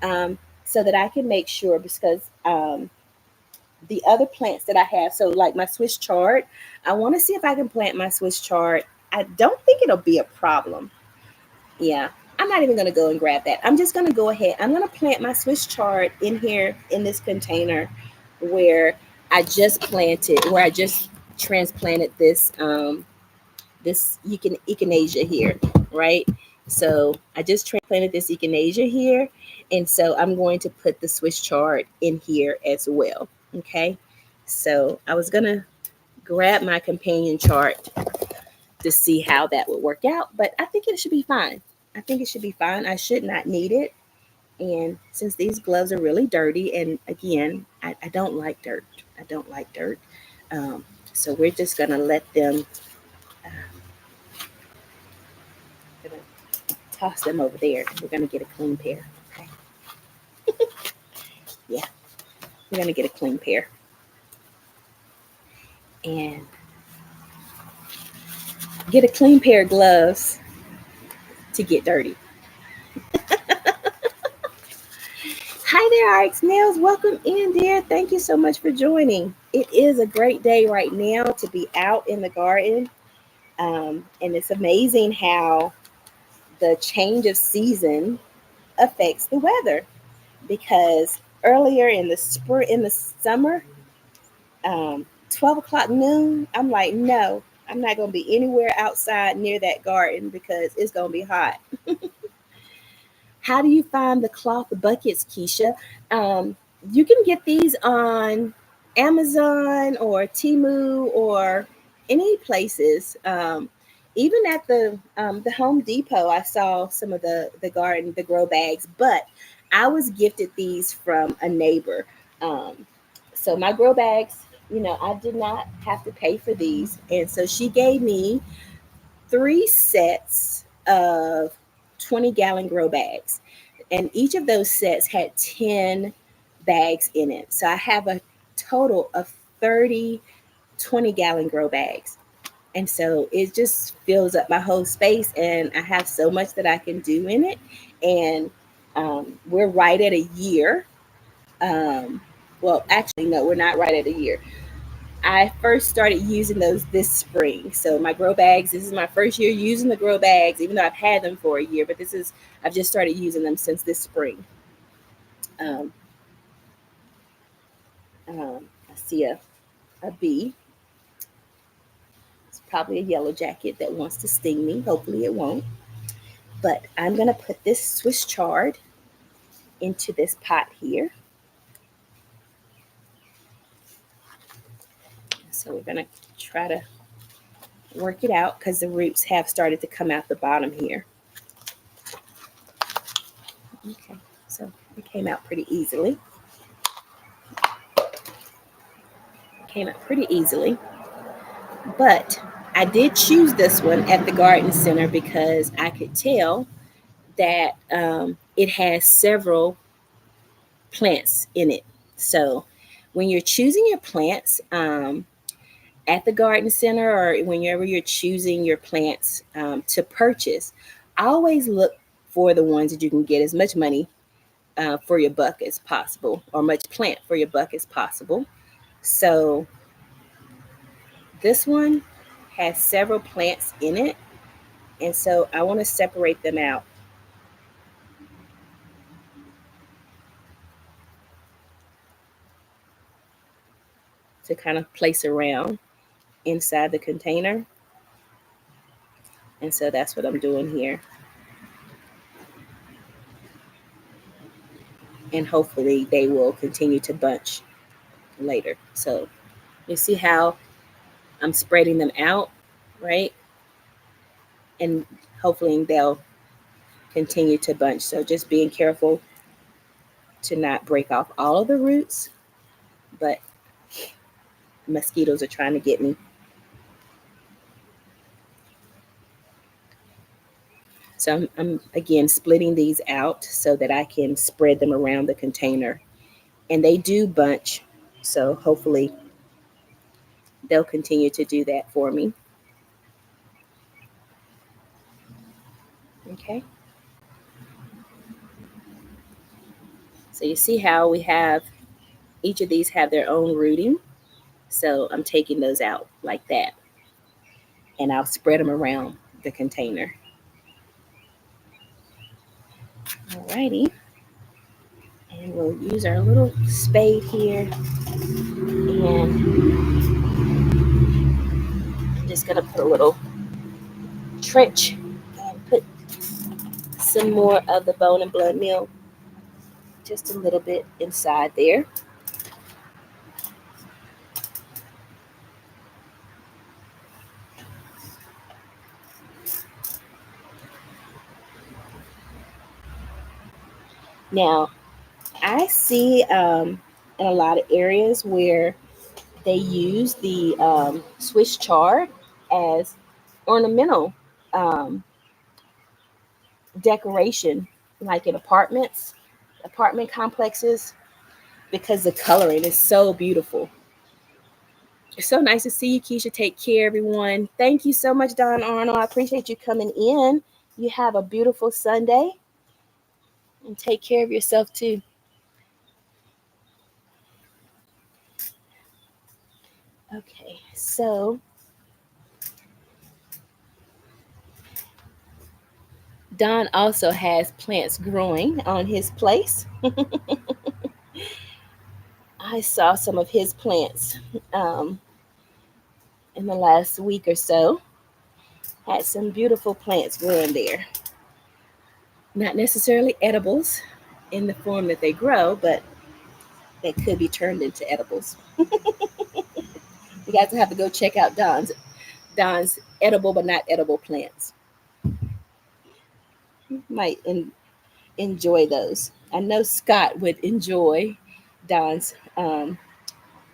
so that I can make sure, because the other plants that I have, so like my Swiss chard, I want to see if I can plant my Swiss chard. I don't think it'll be a problem. Yeah, I'm not even going to go and grab that. I'm just going to go ahead. I'm going to plant my Swiss chard in here in this container where I just transplanted this this echinacea here, right? So I just transplanted this echinacea here, and so I'm going to put the Swiss chard in here as well. Okay, so I was gonna grab my companion chart to see how that would work out, but I think it should be fine. I think it should be fine. I should not need it. And since these gloves are really dirty, and again, I don't like dirt. I don't like dirt. So we're just gonna let them toss them over there. We're gonna get a clean pair. Okay. Yeah, we're gonna get a clean pair. And get a clean pair of gloves to get dirty. Hi there, RX Nails. Welcome in, dear. Thank you so much for joining. It is a great day right now to be out in the garden. And it's amazing how the change of season affects the weather. Because earlier in the summer, 12 o'clock noon, I'm like, no, I'm not going to be anywhere outside near that garden because it's going to be hot. How do you find the cloth buckets, Keshia? You can get these on Amazon or Temu or any places. Even at the Home Depot, I saw some of the grow bags, but I was gifted these from a neighbor. So my grow bags, I did not have to pay for these. And so she gave me 3 sets of 20-gallon grow bags. And each of those sets had 10 bags in it. So I have a total of 30 20-gallon grow bags. And so it just fills up my whole space, and I have so much that I can do in it. And we're right at a year. Well, actually, no, we're not right at a year. I first started using those this spring. So my grow bags, this is my first year using the grow bags, even though I've had them for a year, but I've just started using them since this spring. Um, I see a bee. It's probably a yellow jacket that wants to sting me. Hopefully it won't. But I'm going to put this Swiss chard into this pot here. So we're going to try to work it out because the roots have started to come out the bottom here. Okay, so it came out pretty easily. But I did choose this one at the garden center because I could tell that it has several plants in it. So when you're choosing your plants at the garden center, or whenever you're choosing your plants to purchase, I always look for the ones that you can get as much money for your buck as possible, or much plant for your buck as possible. So this one has several plants in it, and so I want to separate them out. To kind of place around inside the container. And so that's what I'm doing here. And hopefully they will continue to bunch later. So you see how I'm spreading them out, right? And hopefully they'll continue to bunch. So just being careful to not break off all of the roots, but mosquitoes are trying to get me. So I'm again splitting these out so that I can spread them around the container. And they do bunch, so hopefully they'll continue to do that for me. Okay. So you see how we have, each of these have their own rooting. So I'm taking those out like that. And I'll spread them around the container. Alrighty. And we'll use our little spade here. And I'm just going to put a little trench and put some more of the bone and blood meal, just a little bit inside there. Now, I see in a lot of areas where they use the Swiss chard as ornamental um, decoration, like in apartment complexes, because the coloring is so beautiful. It's so nice to see you, Keshia. Take care, everyone. Thank you so much, Don Arnold. I appreciate you coming in. You have a beautiful Sunday, and take care of yourself too. Okay, so Don also has plants growing on his place. I saw some of his plants in the last week or so. Had some beautiful plants growing there. Not necessarily edibles in the form that they grow, but they could be turned into edibles. You guys will have to go check out Don's edible but not edible plants. You might enjoy those. I know Scott would enjoy Don's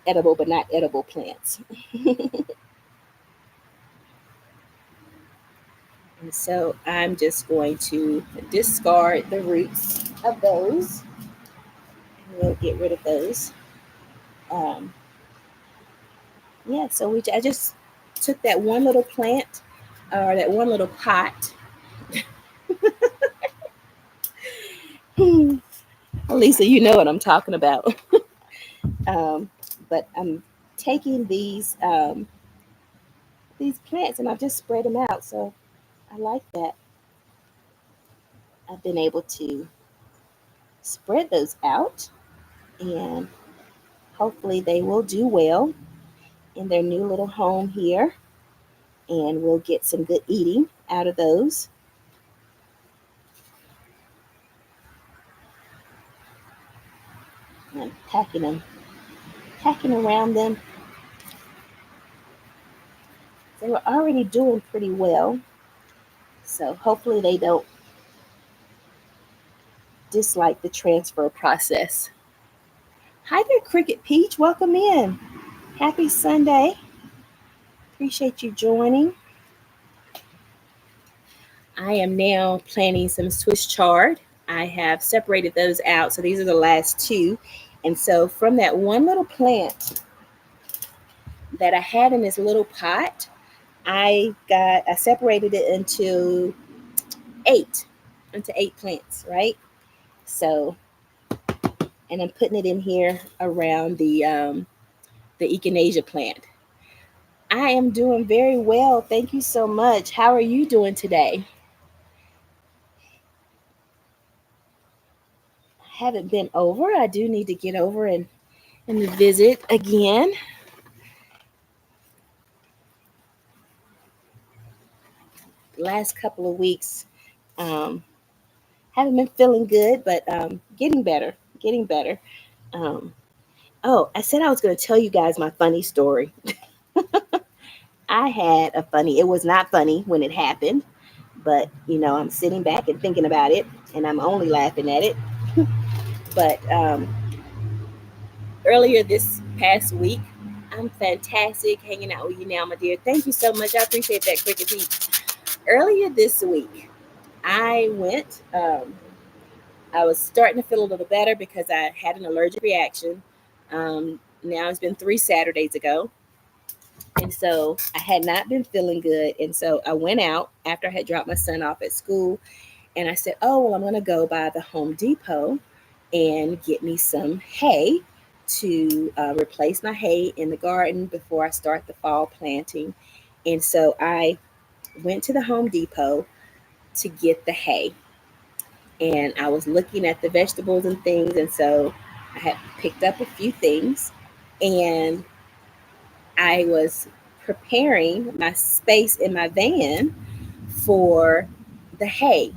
edible but not edible plants. And so I'm just going to discard the roots of those. And we'll get rid of those. Yeah, so I just took that one little plant, or that one little pot. Lisa, you know what I'm talking about. But I'm taking these plants and I've just spread them out. So I like that. I've been able to spread those out, and hopefully they will do well in their new little home here, and we'll get some good eating out of those. I'm packing around them. They were already doing pretty well, so hopefully they don't dislike the transfer process. Hi there, Cricket Peach. Welcome in. Happy Sunday. Appreciate you joining. I am now planting some Swiss chard. I have separated those out. So these are the last two. And so from that one little plant that I had in this little pot, I separated it into eight plants, right? So, and I'm putting it in here around the echinacea plant. I am doing very well. Thank you so much. How are you doing today? I haven't been over. I do need to get over and visit again. Last couple of weeks, haven't been feeling good, but getting better. Oh, I said I was going to tell you guys my funny story. I had a funny, it was not funny when it happened, but I'm sitting back and thinking about it, and I'm only laughing at it. But earlier this past week, I'm fantastic hanging out with you now, my dear. Thank you so much. I appreciate that, Cricket Pete. Earlier this week, I went, I was starting to feel a little better because I had an allergic reaction. Now it's been 3 Saturdays ago. And so I had not been feeling good. And so I went out after I had dropped my son off at school. And I said, oh, well, I'm going to go by the Home Depot and get me some hay to replace my hay in the garden before I start the fall planting. And so I went to the Home Depot to get the hay. And I was looking at the vegetables and things. And so I had picked up a few things. And I was preparing my space in my van for the hay.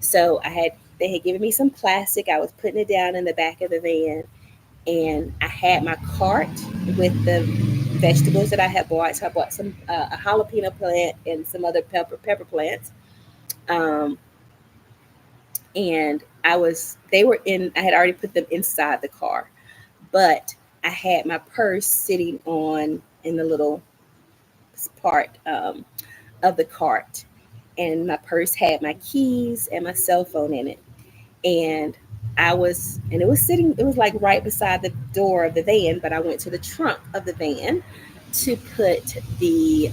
So they had given me some plastic. I was putting it down in the back of the van, and I had my cart with the vegetables that I had bought. So I bought some a jalapeno plant and some other pepper plants. And I had already put them inside the car, but I had my purse sitting in the little part of the cart, and my purse had my keys and my cell phone in it. And it was like right beside the door of the van, but I went to the trunk of the van to put the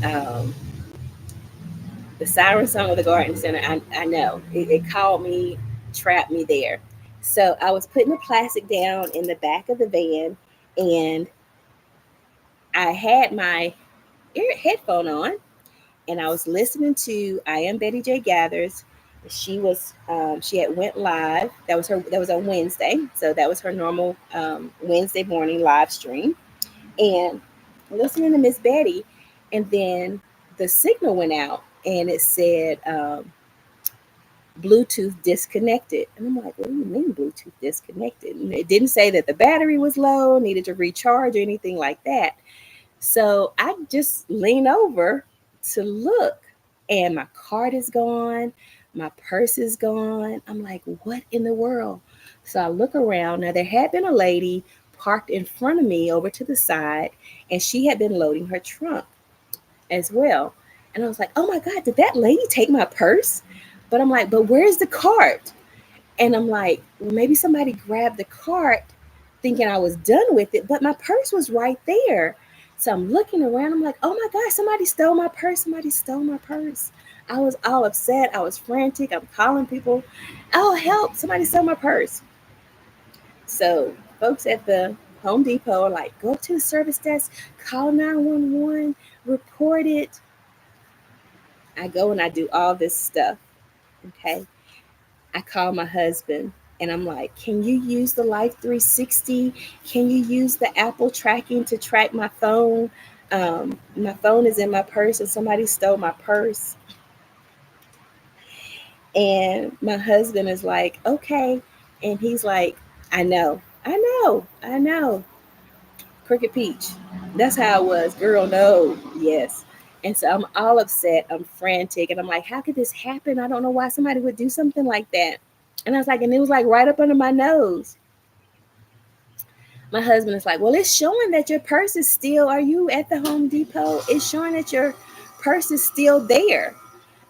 siren song of the garden center. I know it called me, trapped me there. So I was putting the plastic down in the back of the van, and I had my headphone on, and I was listening to I Am Betty J Gathers. She had went live. That was on Wednesday, so that was her normal Wednesday morning live stream, and listening to Miss Betty, and then the signal went out, and it said Bluetooth disconnected, and I'm like, what do you mean Bluetooth disconnected? And it didn't say that the battery was low, needed to recharge or anything like that. So I just lean over to look, and my card is gone. My purse is gone. I'm like, what in the world? So I look around. Now, there had been a lady parked in front of me over to the side, and she had been loading her trunk as well. And I was like, oh my God, did that lady take my purse? But I'm like, but where's the cart? And I'm like, well, maybe somebody grabbed the cart thinking I was done with it, but my purse was right there. So I'm looking around. I'm like, oh my God, somebody stole my purse. Somebody stole my purse. I was all upset. I was frantic. I'm calling people. Oh, help. Somebody stole my purse. So folks at the Home Depot are like, go up to the service desk, call 911, report it. I go and I do all this stuff. Okay. I call my husband and I'm like, can you use the Life 360? Can you use the Apple tracking to track my phone? My phone is in my purse and somebody stole my purse. And my husband is like, okay. And he's like, I know. Crooked Peach. That's how it was. Girl, no. Yes. And so I'm all upset. I'm frantic. And I'm like, how could this happen? I don't know why somebody would do something like that. And I was like, and it was like right up under my nose. My husband is like, well, it's showing that your purse is still, are you at the Home Depot? It's showing that your purse is still there.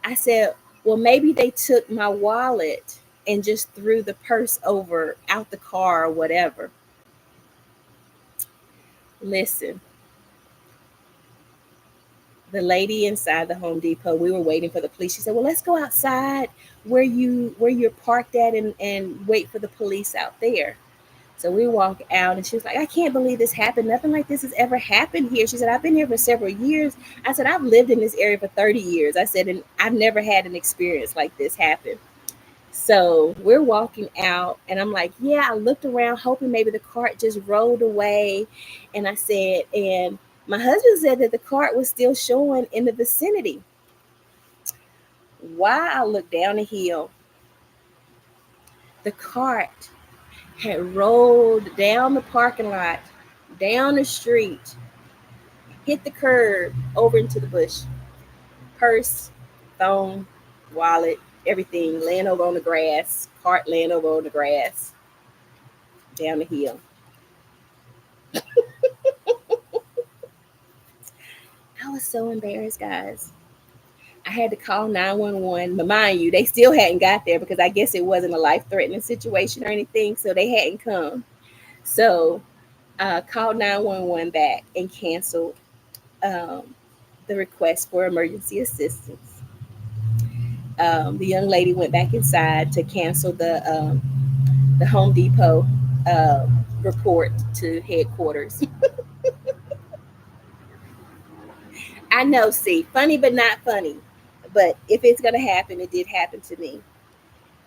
I said, well, maybe they took my wallet and just threw the purse over out the car or whatever. Listen, the lady inside the Home Depot, we were waiting for the police. She said, well, let's go outside where you're parked at and wait for the police out there. So we walk out and she was like, I can't believe this happened. Nothing like this has ever happened here. She said, I've been here for several years. I said, I've lived in this area for 30 years. I said, and I've never had an experience like this happen. So we're walking out and I'm like, yeah, I looked around hoping maybe the cart just rolled away. And I said, and my husband said that the cart was still showing in the vicinity. While I looked down the hill, the cart had rolled down the parking lot, down the street, hit the curb, over into the bush. Purse, phone, wallet, everything laying over on the grass, cart laying over on the grass, down the hill. I was so embarrassed, guys. I had to call 911. But mind you, they still hadn't got there because I guess it wasn't a life-threatening situation or anything, so they hadn't come. So called 911 back and canceled the request for emergency assistance. The young lady went back inside to cancel the Home Depot report to headquarters. I know, see, funny but not funny. But if it's gonna happen, it did happen to me.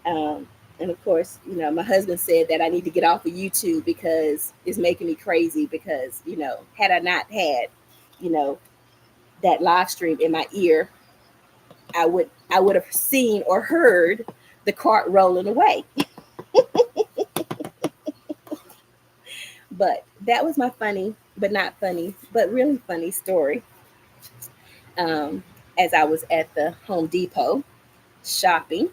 Um, and of course, my husband said that I need to get off of YouTube because it's making me crazy. Because had I not had, you know, that live stream in my ear, I would have seen or heard the cart rolling away. But that was my funny, but not funny, but really funny story. Um, as I was at the Home Depot shopping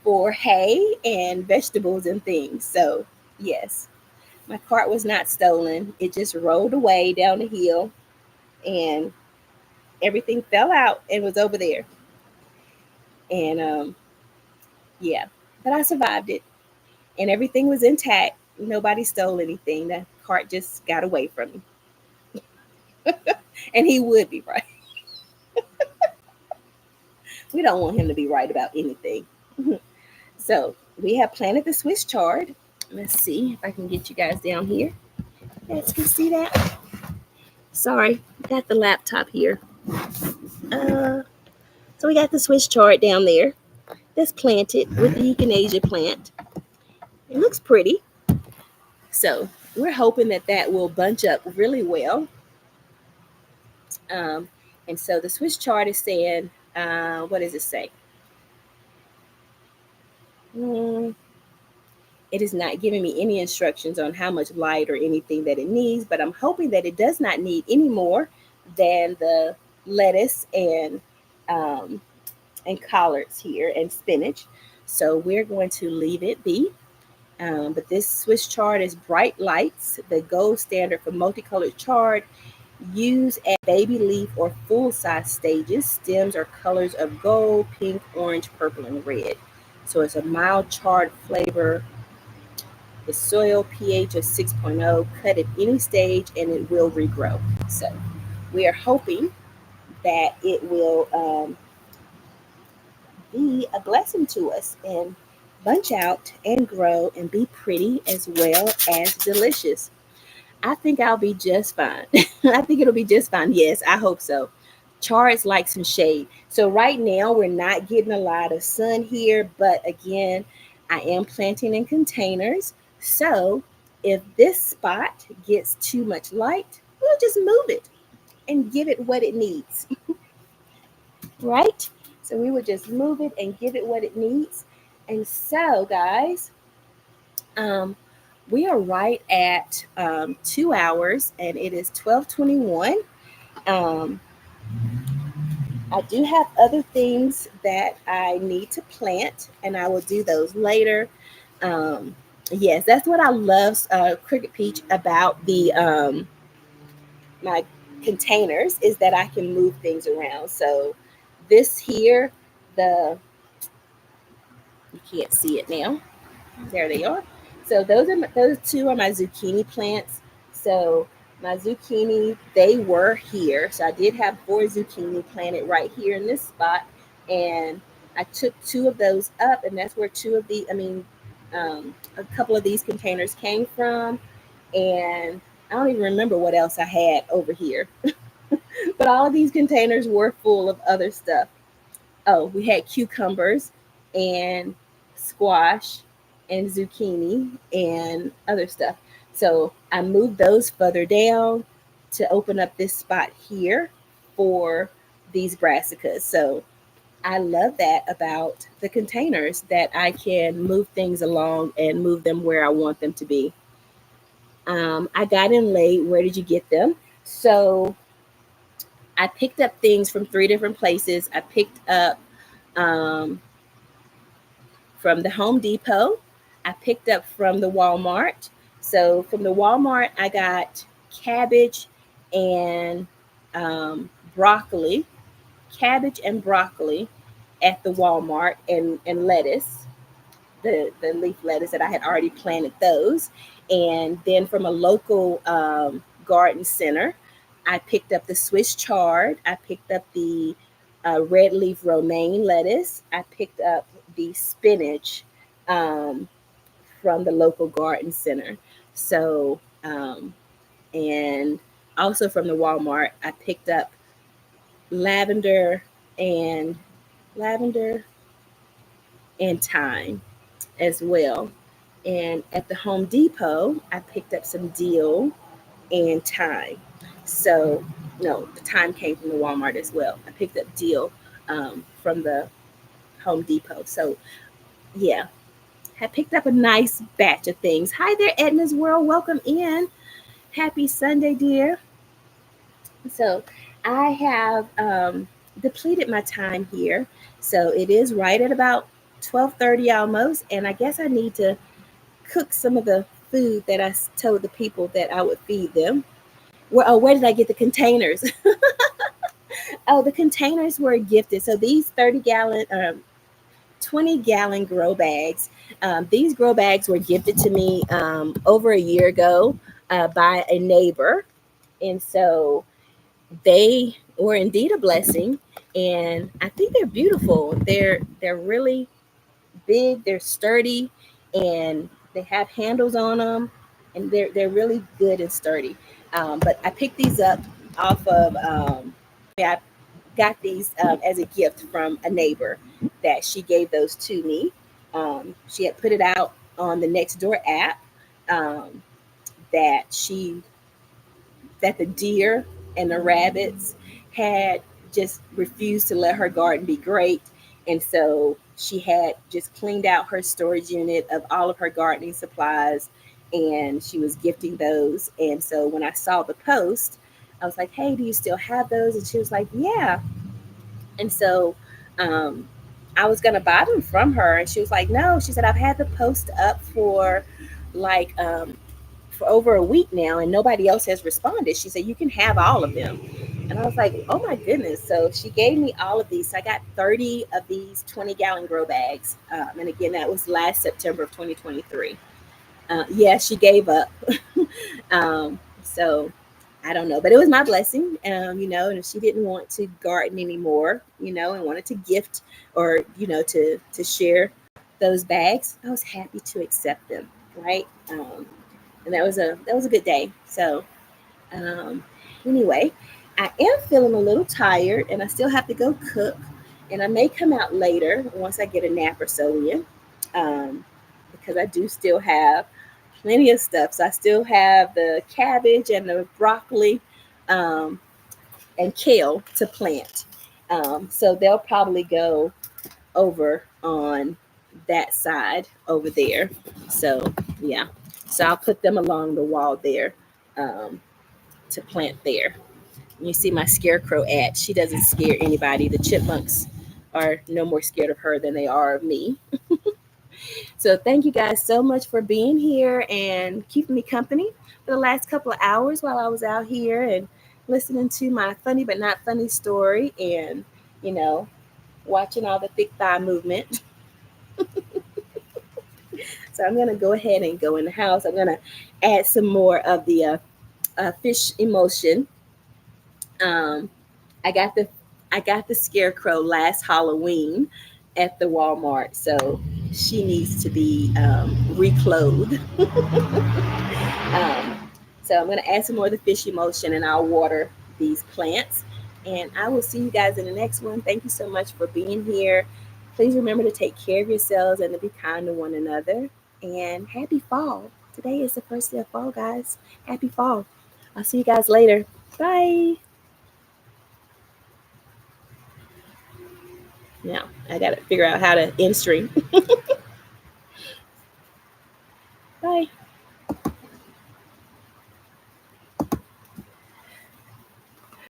for hay and vegetables and things. So, yes, my cart was not stolen. It just rolled away down the hill and everything fell out and was over there. And yeah, but I survived it and everything was intact. Nobody stole anything. The cart just got away from me. And he would be right. We don't want him to be right about anything. So we have planted the Swiss chard. Let's see if I can get you guys down here. You guys can see that. Sorry, got the laptop here. So we got the Swiss chard down there that's planted with the echinacea plant. It looks pretty. So we're hoping that that will bunch up really well. Um, and so the Swiss chart is saying, what does it say? Mm, it is not giving me any instructions on how much light or anything that it needs, but I'm hoping that it does not need any more than the lettuce um, and collards here and spinach. So we're going to leave it be. But this Swiss chard is bright lights, the gold standard for multicolored chard. Use at baby leaf or full size stages. Stems are colors of gold, pink, orange, purple, and red. So it's a mild chard flavor. The soil pH of 6.0. Cut at any stage and it will regrow. So we are hoping that it will be a blessing to us. And bunch out and grow and be pretty as well as delicious. I think I'll be just fine. I think it'll be just fine. Yes, I hope so. Chards like some shade. So right now we're not getting a lot of sun here, but again, I am planting in containers. So if this spot gets too much light, we'll just move it and give it what it needs, right? So we would just move it and give it what it needs. And so, guys, um, we are right at 2 hours, and it is 12:21. Um, I do have other things that I need to plant, and I will do those later. Um, yes, that's what I love, Cricket Peach, about the my containers is that I can move things around. So this here, the you can't see it now. There they are. So those two are my zucchini plants. So my zucchini, they were here. So I did have 4 zucchini planted right here in this spot, and I took 2 of those up, and that's where a couple of these containers came from. And I don't even remember what else I had over here, but all of these containers were full of other stuff. Oh, we had cucumbers and squash and zucchini and other stuff. So I moved those further down to open up this spot here for these brassicas. So I love that about the containers, that I can move things along and move them where I want them to be. I got in late. Where did you get them? So I picked up things from 3 different places. I picked up um, from the Home Depot. I picked up from the Walmart. So from the Walmart, I got cabbage and broccoli, cabbage and broccoli at the Walmart, and lettuce, the leaf lettuce that I had already planted those. And then from a local garden center, I picked up the Swiss chard. I picked up the red leaf romaine lettuce. I picked up the spinach um, from the local garden center. So, and also from the Walmart, I picked up lavender and lavender and thyme as well. And at the Home Depot, I picked up some dill and thyme. So, no, the thyme came from the Walmart as well. I picked up dill from the Home Depot. So, yeah, I picked up a nice batch of things. Hi there, Edna's World. Welcome in. Happy Sunday, dear. So, I have depleted my time here. So, it is right at about 12:30 almost. And I guess I need to cook some of the food that I told the people that I would feed them. Where did I get the containers? Oh, the containers were gifted. So these 30-gallon, 20-gallon grow bags. These grow bags were gifted to me over a year ago by a neighbor, and so they were indeed a blessing. And I think they're beautiful. They're really big, they're sturdy, and they have handles on them, and they're really good and sturdy. But I picked these up off of I got these as a gift from a neighbor that she gave those to me. She had put it out on the Nextdoor app um, that she that the deer and the rabbits had just refused to let her garden be great. And so she had just cleaned out her storage unit of all of her gardening supplies, and she was gifting those. And so when I saw the post, I was like, hey, do you still have those? And she was like, yeah. And so um, I was going to buy them from her. And she was like, no. She said, I've had the post up like for over a week now, and nobody else has responded. She said, you can have all of them. And I was like, oh my goodness. So she gave me all of these. So I got 30 of these 20-gallon grow bags. And again, that was last September of 2023. Yeah, she gave up. So I don't know, but it was my blessing, and if she didn't want to garden anymore, and wanted to gift or, to share those bags, I was happy to accept them, right? And that was a good day. So um, anyway, I am feeling a little tired, and I still have to go cook, and I may come out later once I get a nap or so in, because I do still have plenty of stuff. So I still have the cabbage and the broccoli, um, and kale to plant. So they'll probably go over on that side over there. So yeah, so I'll put them along the wall there, um, to plant there. You see my scarecrow at. She doesn't scare anybody. The chipmunks are no more scared of her than they are of me. So thank you guys so much for being here and keeping me company for the last couple of hours while I was out here and listening to my funny but not funny story, and you know, watching all the thick thigh movement. So I'm gonna go ahead and go in the house. I'm gonna add some more of the fish emulsion. Um, I got the I got the scarecrow last Halloween at the Walmart, so she needs to be reclothed. um, so I'm going to add some more of the fish emulsion, and I'll water these plants. And I will see you guys in the next one. Thank you so much for being here. Please remember to take care of yourselves and to be kind to one another. And happy fall. Today is the first day of fall, guys. Happy fall. I'll see you guys later. Bye. Now I got to figure out how to end stream.